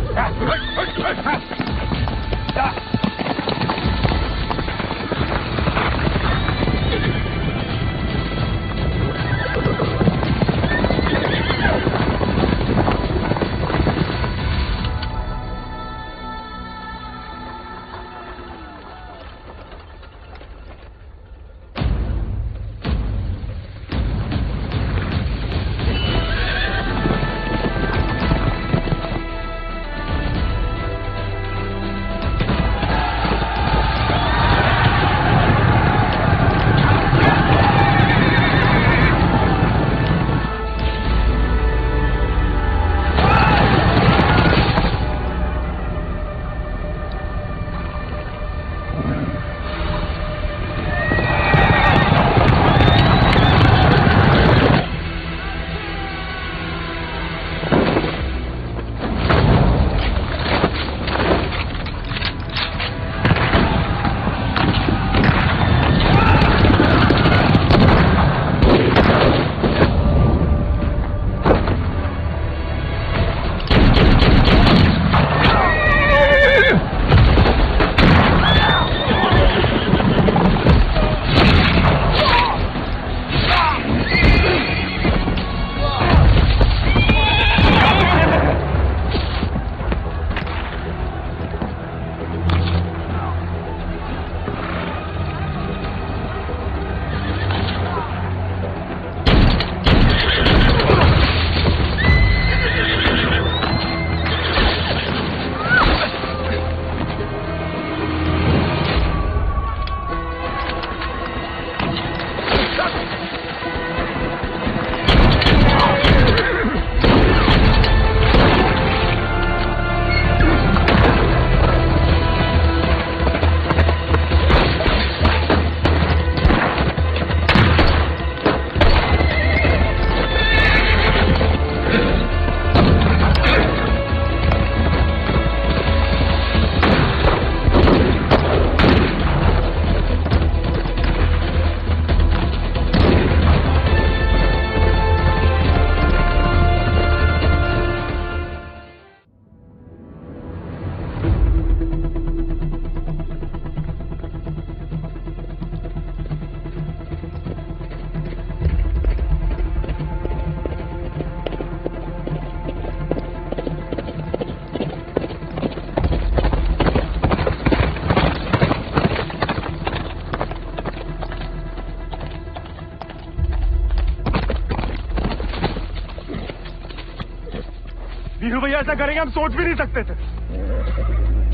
[SPEAKER 18] वीरू भैया ऐसा करेंगे हम सोच भी नहीं सकते थे।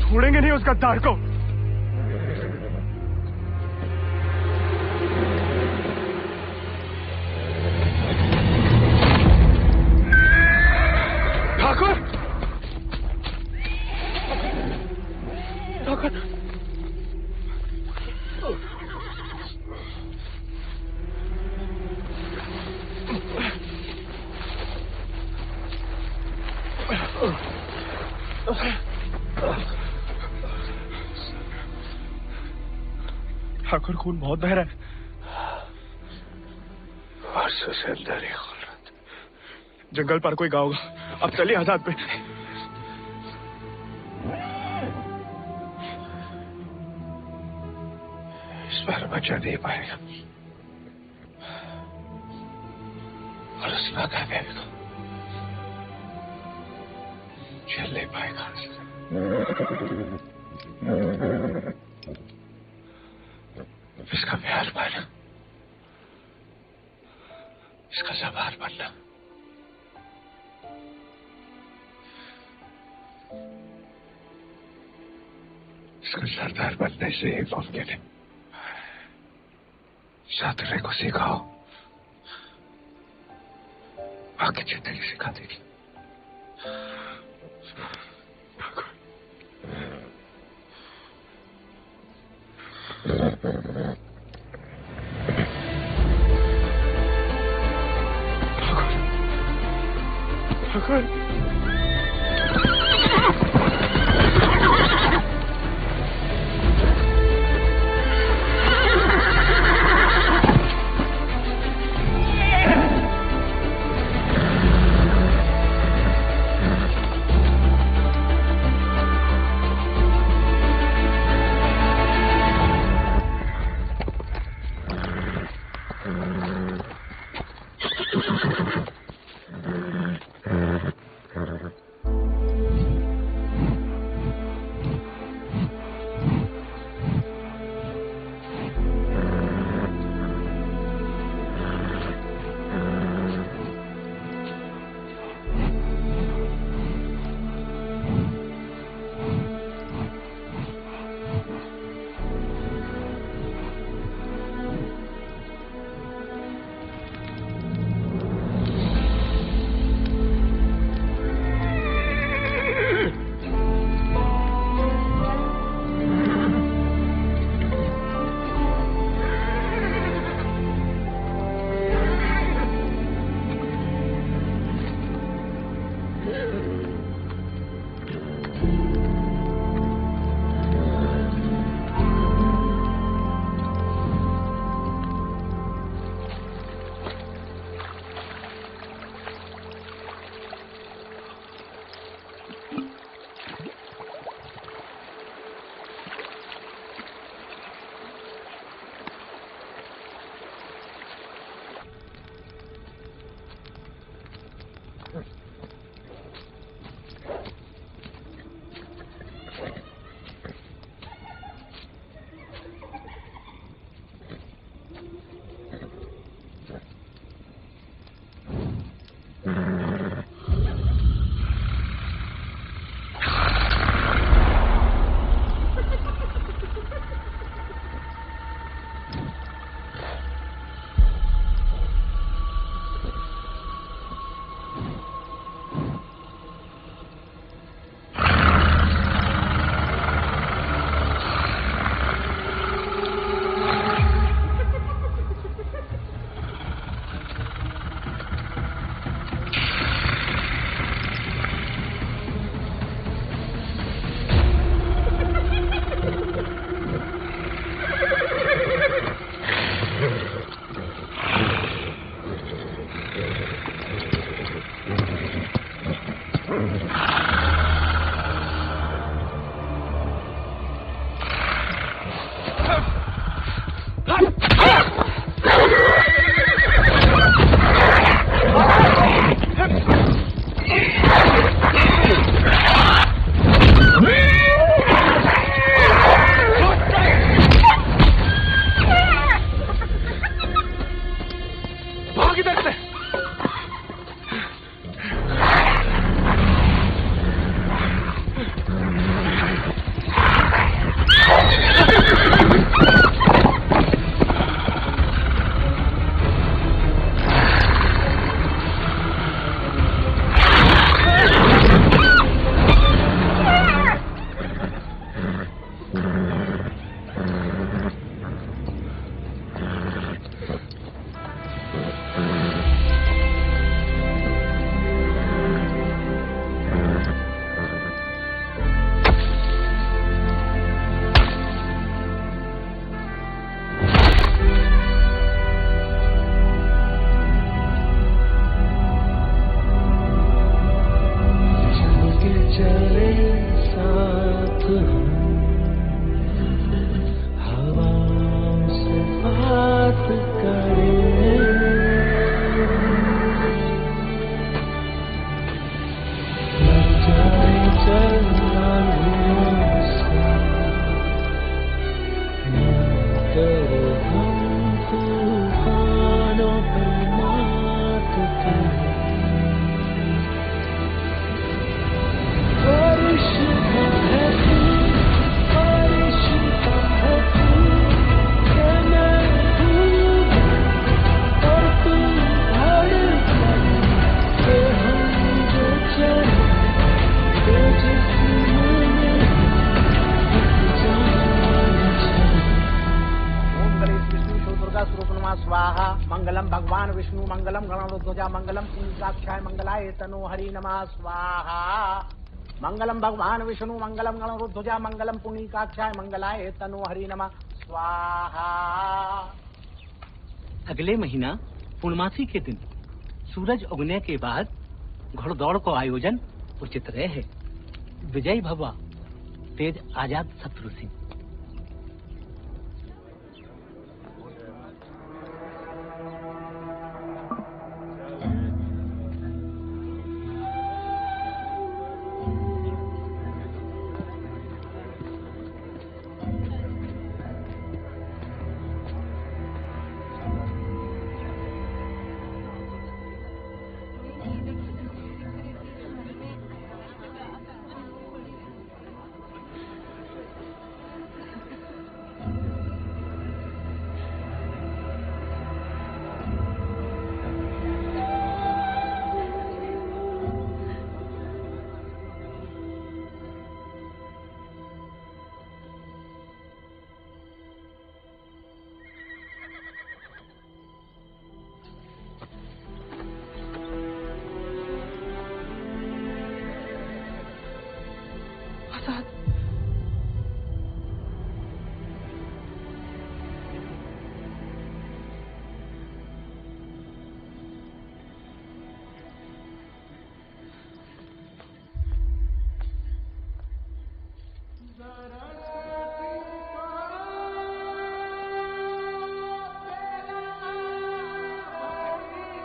[SPEAKER 18] छोड़ेंगे नहीं उस गद्दार को। ठाकुर, खून बहुत बह रहा है।
[SPEAKER 6] वर्षों से अंदर ही खून।
[SPEAKER 18] जंगल पर कोई गाँव होगा। अब चलिए आजाद पे।
[SPEAKER 6] इस बार बचा नहीं पाएगा और उस नाकामयाबी को झेल नहीं पाएगा। इसका प्यार पाना, इसका सवार बनना, इसका सरदार बनने से ही मुमकिन है। साथरे को सिखाओ, बाकी जिंदगी सिखा देगी।
[SPEAKER 18] ठाकुर,
[SPEAKER 11] स्वाहा। मंगलम भगवान विष्णु मंगलम गणध्वजा मंगलम पुण्यकाक्षाय मंगलाय तनो हरि नमः स्वाहा। मंगलम भगवान विष्णु मंगलम गणध्वजा मंगलम पुण्यकाक्षाय मंगलाय तनो हरि नमः स्वाहा।
[SPEAKER 21] अगले महीना पूर्णमासी के दिन सूरज उगने के बाद घोड़दौड़ को आयोजन उचित रहे। विजयी भवा तेज आजाद शत्रु सिंह।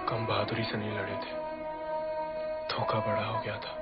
[SPEAKER 18] कम बहादुरी से नहीं लड़े थे, धोखा बड़ा हो गया था।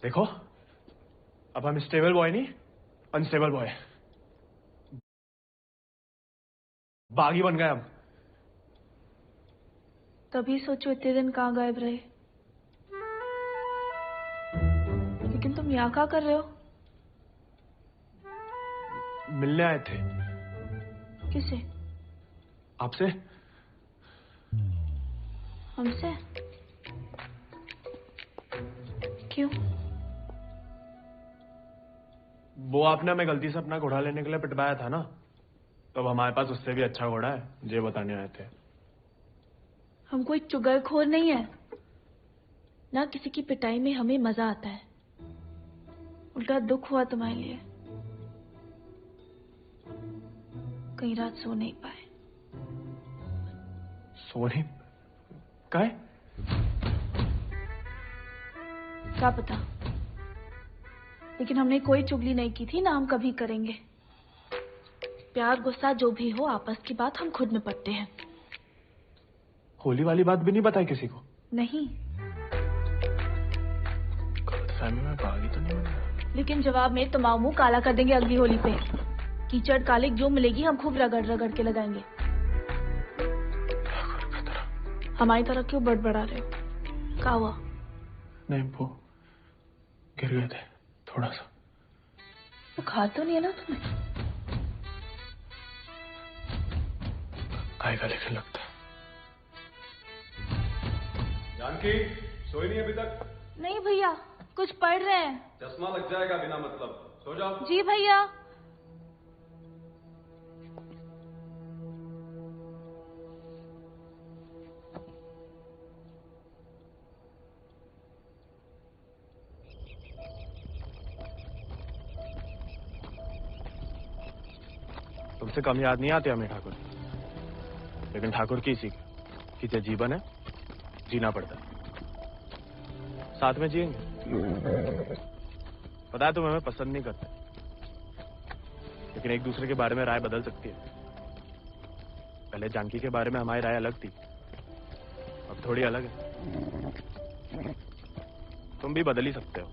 [SPEAKER 18] देखो, अब हम स्टेबल बॉय नहीं, अनस्टेबल बॉय, बागी बन गए हम।
[SPEAKER 20] तभी सोचो इतने दिन कहाँ गायब रहे। लेकिन तुम यहाँ क्या कर रहे हो?
[SPEAKER 18] मिलने आए थे।
[SPEAKER 20] किसे?
[SPEAKER 18] आपसे।
[SPEAKER 20] हमसे? क्यों?
[SPEAKER 18] वो आपने हमें गलती से अपना घोड़ा लेने के लिए पिटवाया था ना, तब हमारे पास उससे भी अच्छा घोड़ा है, ये बताने आए थे।
[SPEAKER 20] हम कोई चुगलखोर नहीं है ना, किसी की पिटाई में हमें मजा आता है। उल्टा दुख हुआ तुम्हारे लिए, कई रात सो नहीं पाए।
[SPEAKER 18] सो नहीं? काहे?
[SPEAKER 20] क्या पता, लेकिन हमने कोई चुगली नहीं की थी ना, हम कभी करेंगे। प्यार गुस्सा जो भी हो, आपस की बात हम खुद निपटते हैं।
[SPEAKER 18] होली वाली बात भी नहीं बताई किसी को?
[SPEAKER 20] नहीं।
[SPEAKER 18] गलतफहमी में बागी तो नहीं बन गया? लेकिन
[SPEAKER 20] जवाब में तुम्हारा मुंह काला कर देंगे अगली होली पे। कीचड़ कालिक जो मिलेगी हम खूब रगड़ रगड़ के लगाएंगे। हमारी तरह क्यों बड़बड़ा रहे हो? क्या हुआ?
[SPEAKER 18] नहीं, वो गिर गए थे थोड़ा सा।
[SPEAKER 20] बुखार तो नहीं है ना तुम्हें?
[SPEAKER 18] आएगा लेकिन लगता।
[SPEAKER 7] जानकी, सोई नहीं अभी तक?
[SPEAKER 20] नहीं भैया, कुछ पढ़ रहे हैं।
[SPEAKER 7] चश्मा लग जाएगा बिना मतलब, सो जाओ।
[SPEAKER 20] जी भैया।
[SPEAKER 18] तुमसे कम याद नहीं आती हमें ठाकुर, लेकिन ठाकुर की सीख कि जो जीवन है जीना पड़ता है, साथ में जिएंगे। पता है तुम हमें पसंद नहीं करते, लेकिन एक दूसरे के बारे में राय बदल सकती है। पहले जानकी के बारे में हमारी राय अलग थी, अब थोड़ी अलग है। तुम भी बदल ही सकते हो।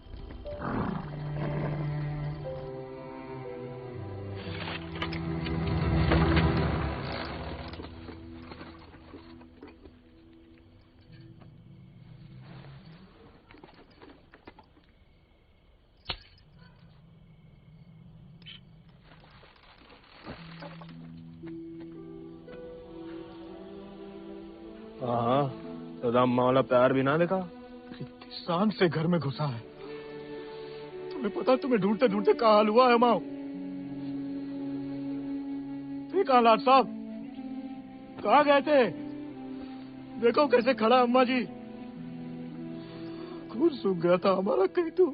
[SPEAKER 18] हाँ, तो अम्मा वाला प्यार भी ना देखा।
[SPEAKER 5] कितनी शान से घर में घुसा है। तुम्हें पता, तुम्हें ढूंढते ढूंढते कहाँ हाल हुआ है माँ। कहाँ लाट साहब, कहाँ गए थे? देखो कैसे खड़ा अम्मा जी। खून सूख गया था हमारा कहीं तो।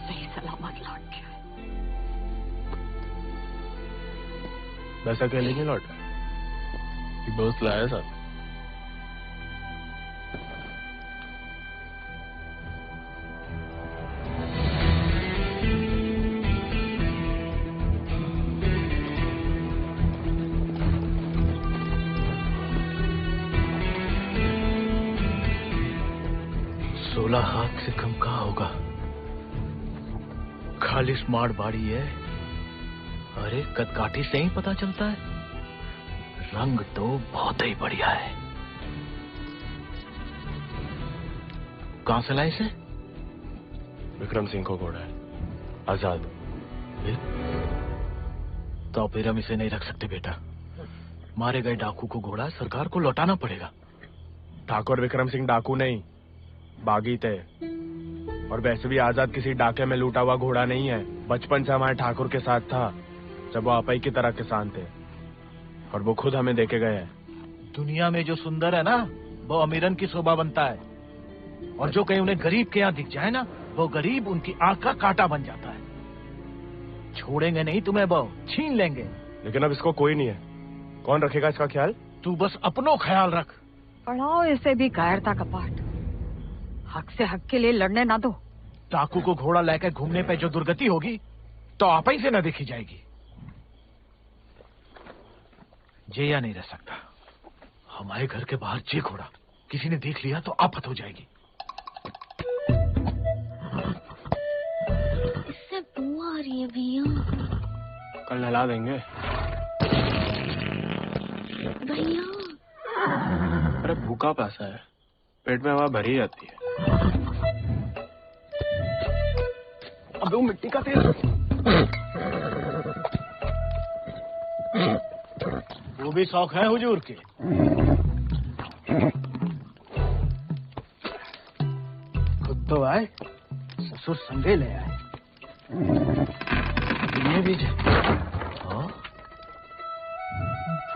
[SPEAKER 9] सही सलामत लौट गया।
[SPEAKER 18] बस अकेले नहीं लौटा, एक दोस्त लाया साथ।
[SPEAKER 16] 16 हाथ से कम कहाँ होगा। खाली स्मार्ट बाड़ी है। अरे कदकाठी से ही पता चलता है। रंग तो बहुत ही बढ़िया है। कहां से लाए इसे?
[SPEAKER 18] विक्रम सिंह को घोड़ा है, आजाद।
[SPEAKER 16] तो फिर हम इसे नहीं रख सकते बेटा। मारे गए डाकू को घोड़ा सरकार को लौटाना पड़ेगा।
[SPEAKER 18] ठाकुर विक्रम सिंह डाकू नहीं, बागी थे। और वैसे भी आजाद किसी डाके में लूटा हुआ घोड़ा नहीं है। बचपन से हमारे ठाकुर के साथ था, जब वो आपई की तरह किसान थे, और वो खुद हमें देके गए हैं।
[SPEAKER 16] दुनिया में जो सुंदर है ना, वो अमीरन की शोभा बनता है, और जो कहीं उन्हें गरीब के यहाँ दिख जाए ना, वो गरीब उनकी आंख का कांटा बन जाता है। छोड़ेंगे नहीं तुम्हें, वो छीन लेंगे।
[SPEAKER 18] लेकिन अब इसको कोई नहीं है, कौन रखेगा इसका ख्याल?
[SPEAKER 16] तू बस अपनो ख्याल रख।
[SPEAKER 22] पढ़ाओ इसे भी कायरता का पाठ। हक से हक के लिए लड़ने ना दो।
[SPEAKER 16] डाकू को घोड़ा लेकर घूमने पे जो दुर्गति होगी तो आप ही से न देखी जाएगी। जेया नहीं रह सकता। हमारे घर के बाहर जे घोड़ा किसी ने देख लिया तो आफत हो जाएगी।
[SPEAKER 22] इससे बू आ रही है भैया।
[SPEAKER 18] कल नहला देंगे
[SPEAKER 22] भैया।
[SPEAKER 18] अरे भूखा प्यासा है, पेट में हवा भरी जाती है। अबे वो मिट्टी का तेल।
[SPEAKER 16] वो भी शौक है हुजूर के। खुद तो आए, ससुर संगे ले आए। इन्हें भी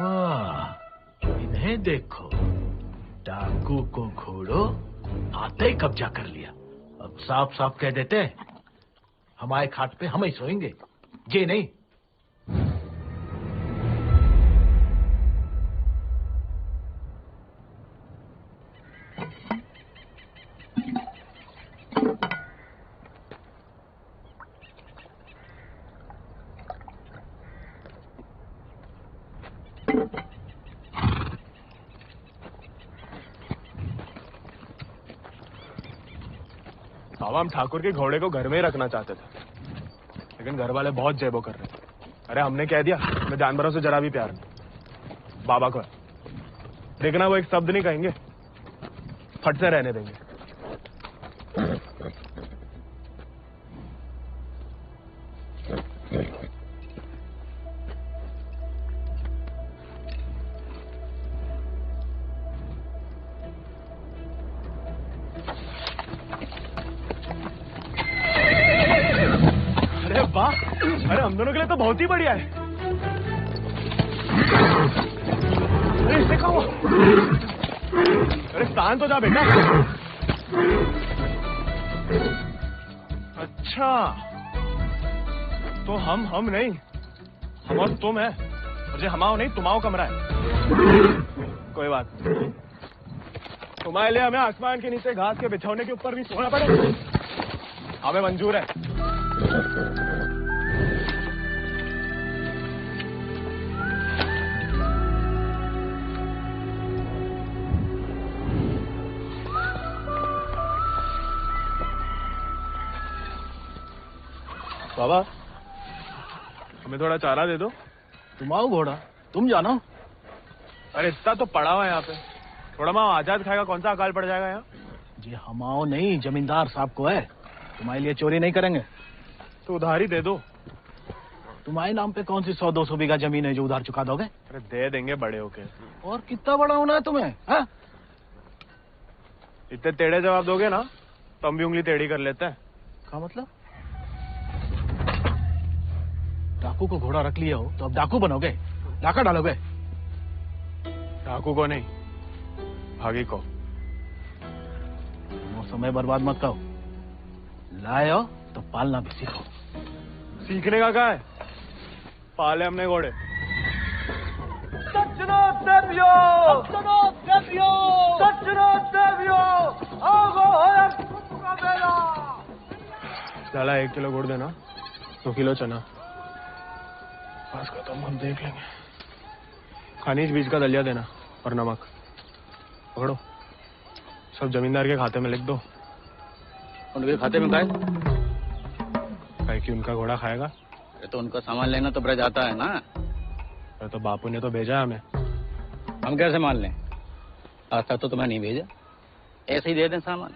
[SPEAKER 16] वाह, इन्हें देखो। डाकू को घोड़ो आते ही कब्जा कर लिया। अब साफ साफ कह देते, हमारे खाट पे हम ही सोएंगे, ये नहीं।
[SPEAKER 18] हम ठाकुर के घोड़े को घर में ही रखना चाहते थे, लेकिन घर वाले बहुत जेबो कर रहे थे। अरे हमने कह दिया मैं जानवरों से जरा भी प्यार नहीं। बाबा को देखना, वो एक शब्द नहीं कहेंगे, फट से रहने देंगे। अरे हम दोनों के लिए तो बहुत ही बढ़िया है। अरे इससे क्या हुआ? अरे शांत हो जा बेटा। अच्छा तो हम नहीं, हम और तुम है। मुझे हमाओ नहीं तुम्हाओ कमरा है। कोई बात नहीं। तुम्हारे लिए हमें आसमान के नीचे घास के बिछौने के ऊपर भी सोना पड़ेगा। हमें मंजूर है। बाबा हमें थोड़ा चारा दे दो।
[SPEAKER 16] तुम आओ घोड़ा, तुम जानो।
[SPEAKER 18] अरे इतना तो पड़ा हुआ है यहाँ पे। थोड़ा माँ आजाद खाएगा, कौन सा अकाल पड़ जाएगा यहाँ?
[SPEAKER 16] जी हमाओ नहीं, जमींदार साहब को है। तुम्हारे लिए चोरी नहीं करेंगे।
[SPEAKER 18] तो उधार ही दे दो।
[SPEAKER 16] तुम्हारे नाम पे कौन सी 100-200 बीघा जमीन है जो उधार चुका दोगे?
[SPEAKER 18] अरे दे देंगे बड़े होके।
[SPEAKER 16] और कितना बड़ा होना है तुम्हें? हाँ?
[SPEAKER 18] इतने टेढ़े जवाब दोगे ना तो हम भी उंगली टेढ़ी कर लेते हैं।
[SPEAKER 16] क्या मतलब? डाकू को घोड़ा रख लिया हो तो अब डाकू बनोगे, डाका डालोगे?
[SPEAKER 18] डाकू को नहीं, भागी को।
[SPEAKER 16] समय बर्बाद मत करो। लाए हो तो पालना भी सीखो।
[SPEAKER 18] सीखने का क्या है? पाले हमने घोड़े। लाला 1 किलो गुड़ देना, 2 किलो चना। बस खत्म, हम देख लेंगे। खनिज बीज का दलिया देना और नमक। पकड़ो, सब जमींदार के खाते में लिख दो।
[SPEAKER 17] उनके खाते में काय?
[SPEAKER 18] कि उनका घोड़ा खाएगा।
[SPEAKER 17] तो उनका सामान लेना तो ब्रज आता है ना।
[SPEAKER 18] तो बापू ने तो भेजा हमें।
[SPEAKER 17] हम कैसे मान लें? आज तक तो तुम्हें नहीं भेजा। ऐसे ही दे दें सामान।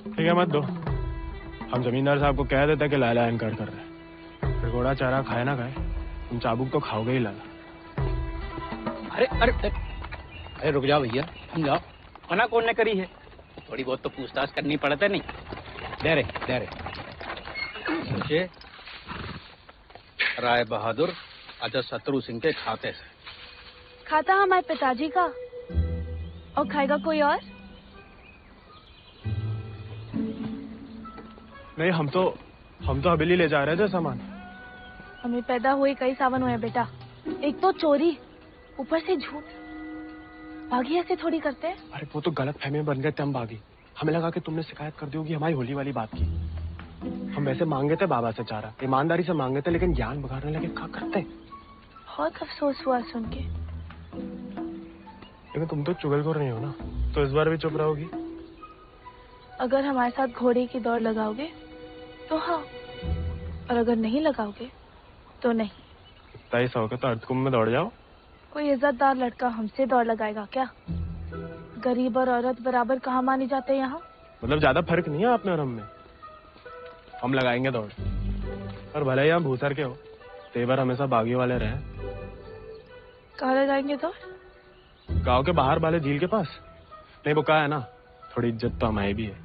[SPEAKER 18] ठीक है मत दो। हम जमींदार साहब को कह देते कि लाला इनकार कर रहे। फिर घोड़ा चारा खाए ना खाए, तुम चाबुक तो खाओगे ही लाला।
[SPEAKER 17] अरे अरे अरे रुक जाओ भैया, समझाओ। मना कौन ने करी है? थोड़ी बहुत तो पूछताछ करनी पड़ता नहीं। दे रहे राय बहादुर अजय शत्रु सिंह के खाते से।
[SPEAKER 20] खाता हमारे पिताजी का, और खाएगा कोई और?
[SPEAKER 18] नहीं, हम तो हवेली ले जा रहे थे सामान।
[SPEAKER 20] हमें पैदा हुए कई सावन हुए बेटा। एक तो चोरी, ऊपर से झूठ। भागी ऐसे थोड़ी करते हैं।
[SPEAKER 18] अरे वो तो गलत फहमी बन गए थे, हम भागी। हमें लगा कि तुमने शिकायत कर दी होगी हमारी होली वाली बात की। हम वैसे मांगे थे बाबा से चारा, ईमानदारी से मांगे थे, लेकिन ज्ञान बगाड़ने लगे। क्या करते?
[SPEAKER 20] बहुत अफसोस हुआ सुन के।
[SPEAKER 18] लेकिन तुम तो चुगलखोर नहीं हो ना, तो इस बार भी चुप रहोगी?
[SPEAKER 20] अगर हमारे साथ घोड़े की दौड़ लगाओगे तो हाँ, और अगर नहीं लगाओगे तो नहीं।
[SPEAKER 18] इतना ही शौक है तो अर्धकुंभ में दौड़ जाओ।
[SPEAKER 20] कोई इज्जतदार लड़का हमसे दौड़ लगाएगा क्या? गरीब और औरत बराबर कहाँ माने जाते हैं यहाँ?
[SPEAKER 18] मतलब ज्यादा फर्क नहीं है आप में और हम में। हम लगाएंगे दौड़, और भले ही हम भूसर के हो, तेवर हमेशा बागी वाले रहे।
[SPEAKER 20] कहाँ लगाएंगे दौड़?
[SPEAKER 18] गांव के बाहर वाले झील के पास। नहीं वो कहा है ना, थोड़ी इज्जत तो हमारी भी है।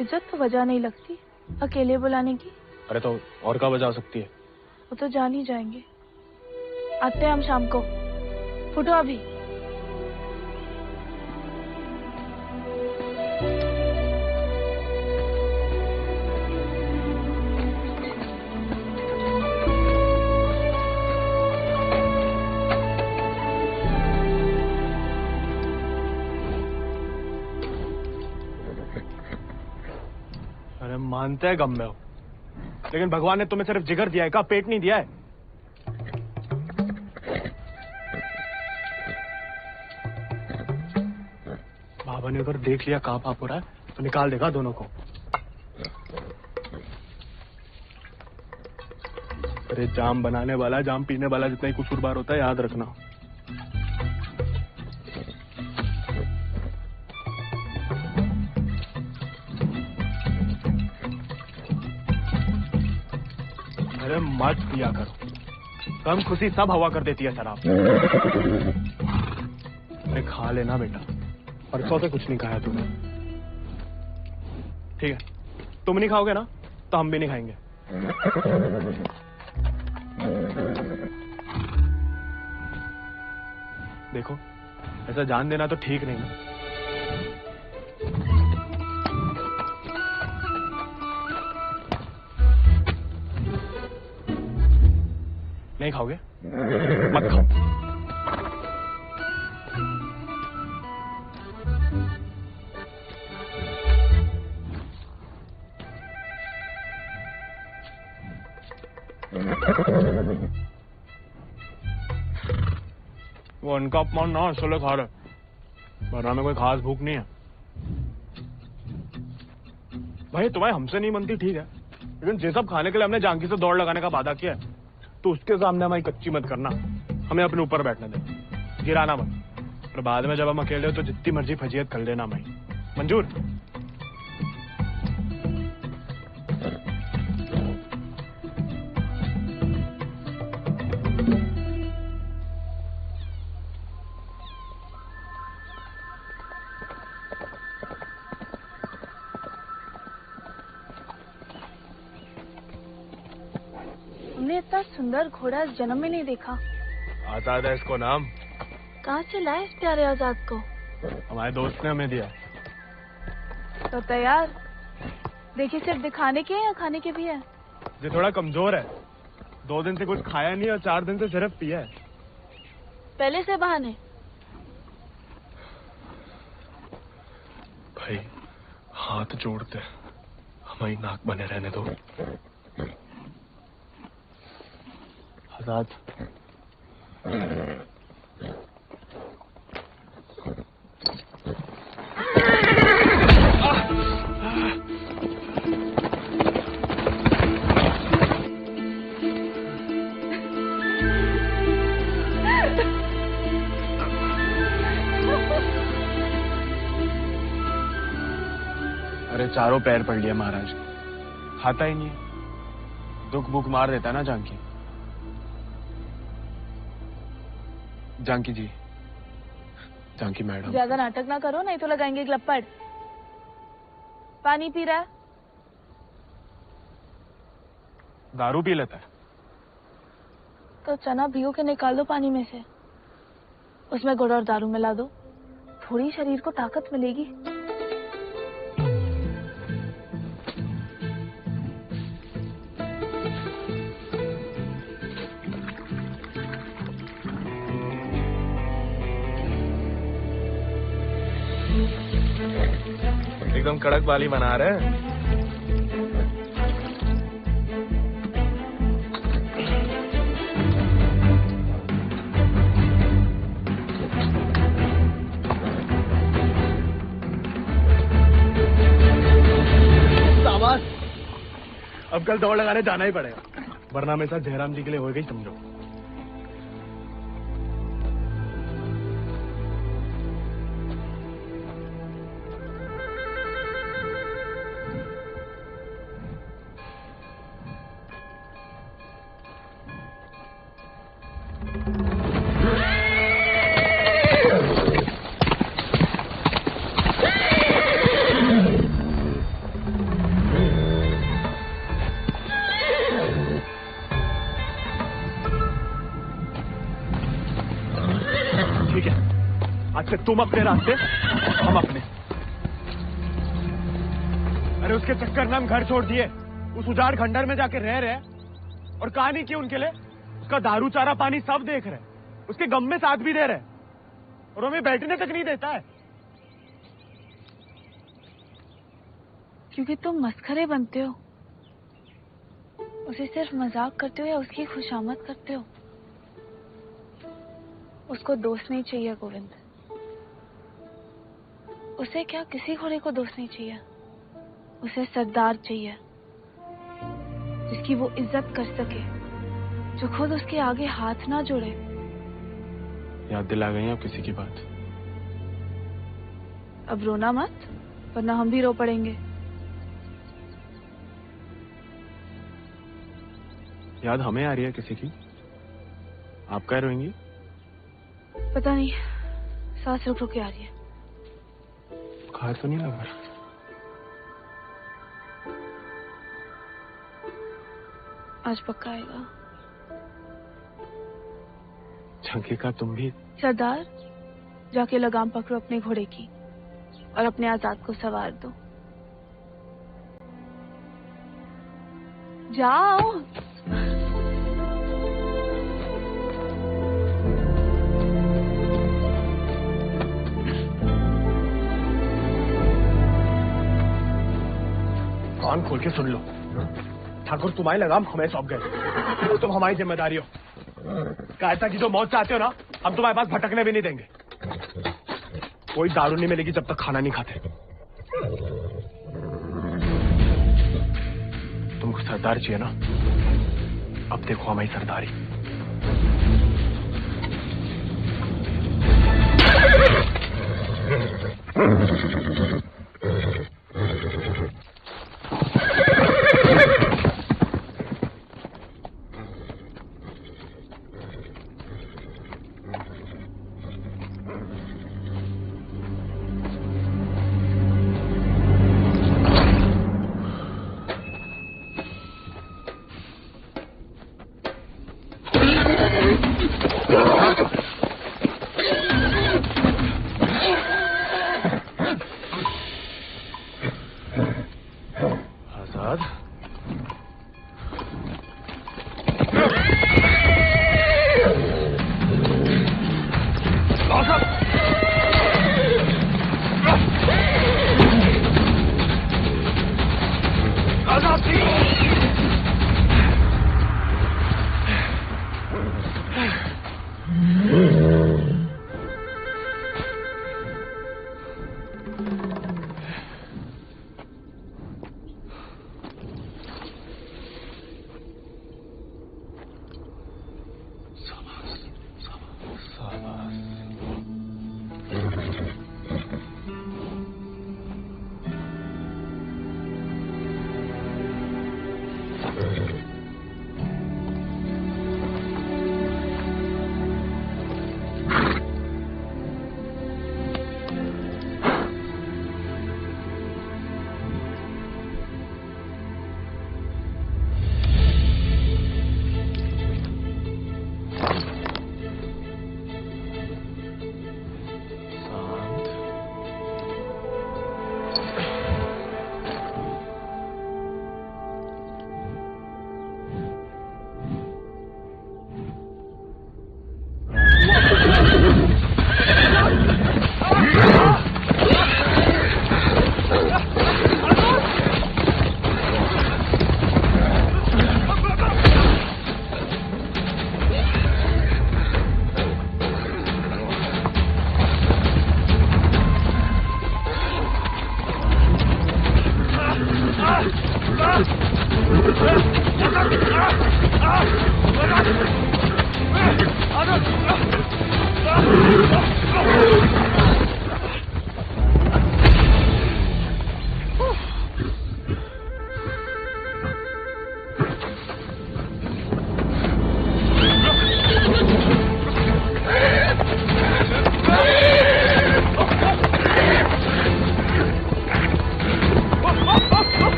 [SPEAKER 20] इज्जत तो वजह नहीं लगती अकेले बुलाने की।
[SPEAKER 18] अरे तो और क्या वजह हो सकती है?
[SPEAKER 20] वो तो जान ही जाएंगे। आते हैं हम शाम को। फुटो अभी।
[SPEAKER 18] अरे मानते हैं गम में हो, लेकिन भगवान ने तुम्हें सिर्फ जिगर दिया है, का पेट नहीं दिया है। बाबा ने अगर देख लिया कहाँ पाप हो रहा है तो निकाल देगा दोनों को। अरे जाम बनाने वाला जाम पीने वाला जितना ही कसूरवार होता है, याद रखना। अरे मत पिया करो, कम खुशी सब हवा कर देती है शराब। अरे खा लेना बेटा, परसों से कुछ नहीं खाया तुमने। ठीक है, तुम नहीं खाओगे ना तो हम भी नहीं खाएंगे। देखो, ऐसा जान देना तो ठीक नहीं ना। नहीं खाओगे? मत खाओ। वो उनका अपमान ना इसलिए खा रहे, वरना में कोई खास भूख नहीं है। भाई तुम्हें हमसे नहीं बनती ठीक है, लेकिन ये सब खाने के लिए हमने जानकी से दौड़ लगाने का वादा किया है, तो उसके सामने हमारी कच्ची मत करना। हमें अपने ऊपर बैठने दे, गिराना मत, और बाद में जब हम अकेले हो तो जितनी मर्जी फजीयत कर लेना। भाई मंजूर?
[SPEAKER 20] हमने इतना सुंदर घोड़ा इस जन्म में नहीं देखा।
[SPEAKER 18] आजाद है इसको नाम।
[SPEAKER 20] कहाँ से लाए इस प्यारे आजाद को?
[SPEAKER 18] हमारे दोस्त ने हमें दिया।
[SPEAKER 20] तो तैयार? देखिए सिर्फ दिखाने के या खाने के भी है?
[SPEAKER 18] ये थोड़ा कमजोर है, 2 दिन से कुछ खाया नहीं और 4 दिन से सिर्फ पिया है।
[SPEAKER 20] पहले से बहाने।
[SPEAKER 18] भाई हाथ जोड़ते, हमारी नाक बने रहने दो। आजाद अरे चारों पैर पड़ लिया महाराज, खाता ही नहीं, दुख भूख मार देता है ना जानकी। जानकी जी, जानकी मैडम।
[SPEAKER 20] ज्यादा नाटक ना करो नहीं तो लगाएंगे ग्लप्पड़। पानी पी रहा है?
[SPEAKER 18] दारू पी लेता है।
[SPEAKER 20] तो चना भिगो के निकाल दो पानी में से, उसमें गुड़ और दारू मिला दो, थोड़ी शरीर को ताकत मिलेगी।
[SPEAKER 18] एकदम कड़क वाली बना रहे हैं। शाबाश, अब कल दौड़ लगाने जाना ही पड़ेगा, वरना मेरे साथ जयराम जी के लिए हो गई समझो। तुम अपने रास्ते, हम अपने। अरे उसके चक्कर में हम घर छोड़ दिए, उस उजाड़ खंडर में जाके रह रहे, और कहानी की उनके लिए उसका दारू चारा पानी सब देख रहे, उसके गम में साथ भी दे रहे, और हमें बैठने तक नहीं देता है।
[SPEAKER 20] क्योंकि तुम मस्खरे बनते हो, उसे सिर्फ मजाक करते हो या उसकी खुशामद करते हो। उसको दोस्त नहीं चाहिए गोविंद, उसे क्या किसी घोड़े को दोस्त नहीं चाहिए, उसे सरदार चाहिए जिसकी वो इज्जत कर सके, जो खुद उसके आगे हाथ ना जोड़े।
[SPEAKER 18] याद दिला गई आप किसी की बात।
[SPEAKER 20] अब रोना मत, वरना हम भी रो पड़ेंगे।
[SPEAKER 18] याद हमें आ रही है किसी की? आप क्या रोएंगी?
[SPEAKER 20] पता नहीं, सांस रुक रुक के आ रही है।
[SPEAKER 18] बुखार तो नहीं लग रहा?
[SPEAKER 20] आज पक्का आएगा।
[SPEAKER 18] चंकिका तुम भी?
[SPEAKER 20] सरदार, जाके लगाम पकड़ो अपने घोड़े की और अपने आजाद को सवार दो। जाओ।
[SPEAKER 18] कान खोल के सुन लो, ठाकुर तुम्हारी लगाम हमें सौंप गए, तुम हमारी जिम्मेदारी हो। कायरता की जो मौत चाहते हो ना, हम तुम्हारे पास भटकने भी नहीं देंगे। कोई दारू नहीं मिलेगी जब तक खाना नहीं खाते। तुमको सरदार चाहिए ना, अब देखो हमारी सरदारी।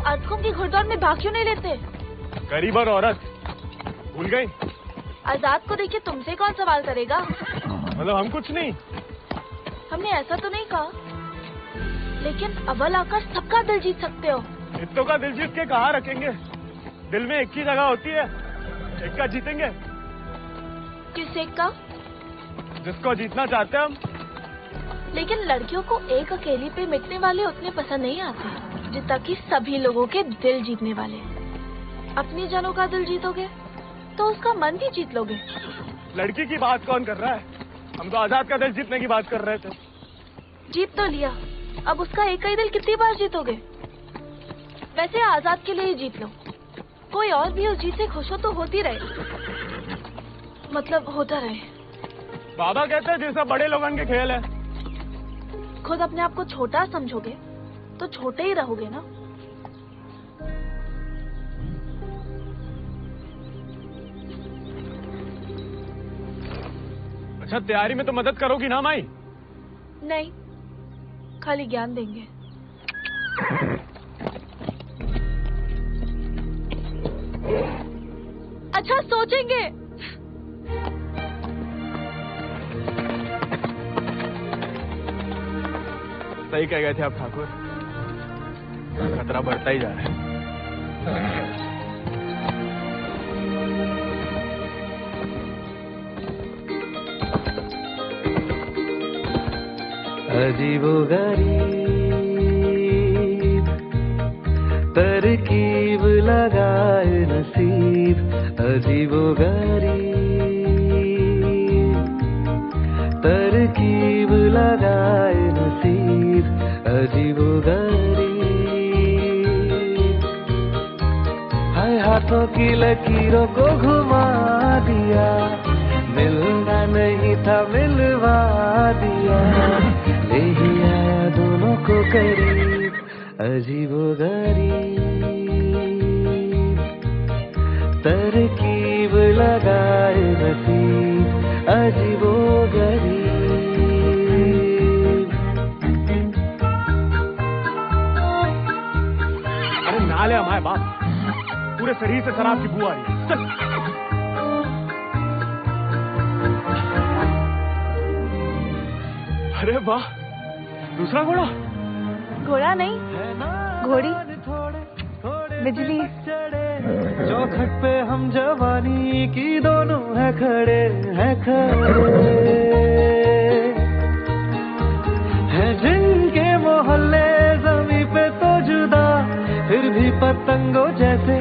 [SPEAKER 20] अर्थकों की घुड़दौड़ में भाग क्यों नहीं लेते?
[SPEAKER 18] गरीब और औरत भूल गई?
[SPEAKER 20] आजाद को देखिए, तुमसे कौन सवाल करेगा?
[SPEAKER 18] मतलब हम कुछ नहीं।
[SPEAKER 20] हमने ऐसा तो नहीं कहा, लेकिन अव्वल आकर सबका दिल जीत सकते हो।
[SPEAKER 18] इत्तों का दिल जीत के कहाँ रखेंगे? दिल में एक ही जगह होती है, एक का जीतेंगे।
[SPEAKER 20] किस एक का?
[SPEAKER 18] जिसको जीतना चाहते हम।
[SPEAKER 20] लेकिन लड़कियों को एक अकेली पे मिटने वाले उतने पसंद नहीं आते जितना कि सभी लोगों के दिल जीतने वाले। अपनी जनों का दिल जीतोगे तो उसका मन भी जीत लोगे।
[SPEAKER 18] लड़की की बात कौन कर रहा है? हम तो आजाद का दिल जीतने की बात कर रहे थे।
[SPEAKER 20] जीत तो लिया, अब उसका एक ही दिल कितनी बार जीतोगे? वैसे आजाद के लिए ही जीत लो, कोई और भी उस जीत से खुश हो तो होती रहे, मतलब होता रहे।
[SPEAKER 18] बाबा कहते हैं जैसा बड़े लोगों के खेल है।
[SPEAKER 20] खुद अपने आप को छोटा समझोगे तो छोटे ही रहोगे ना।
[SPEAKER 18] अच्छा, तैयारी में तो मदद करोगी ना माई?
[SPEAKER 20] नहीं, खाली ज्ञान देंगे। अच्छा, सोचेंगे।
[SPEAKER 18] सही कह गए थे आप ठाकुर, खतरा बढ़ता ही जा रहा है।
[SPEAKER 19] अजीबोगरीब तरकीब लगाए नसीब, अजीबोगरीब तरकीब लगाए नसीब, अजीबोगरीब। हाय हाथों की लकीरों को घुमा दिया, मिलना नहीं था मिलवा दिया, ले ही आया दोनों को करीब, अजीबोगरीब तरकीब लगाए नसीब, अजीबोगरीब।
[SPEAKER 18] अरे नाले हमारे बाप, पूरे शरीर से शराब की बू आ रही है। चल। अरे वाह, दूसरा घोड़ा?
[SPEAKER 20] घोड़ा नहीं, घोड़ी, बिजली।
[SPEAKER 19] चौखट पे हम जवानी की दोनों है खड़े, हैं खड़े, हैं जिनके मोहल्ले जमी पे तो जुदा, फिर भी पतंगों जैसे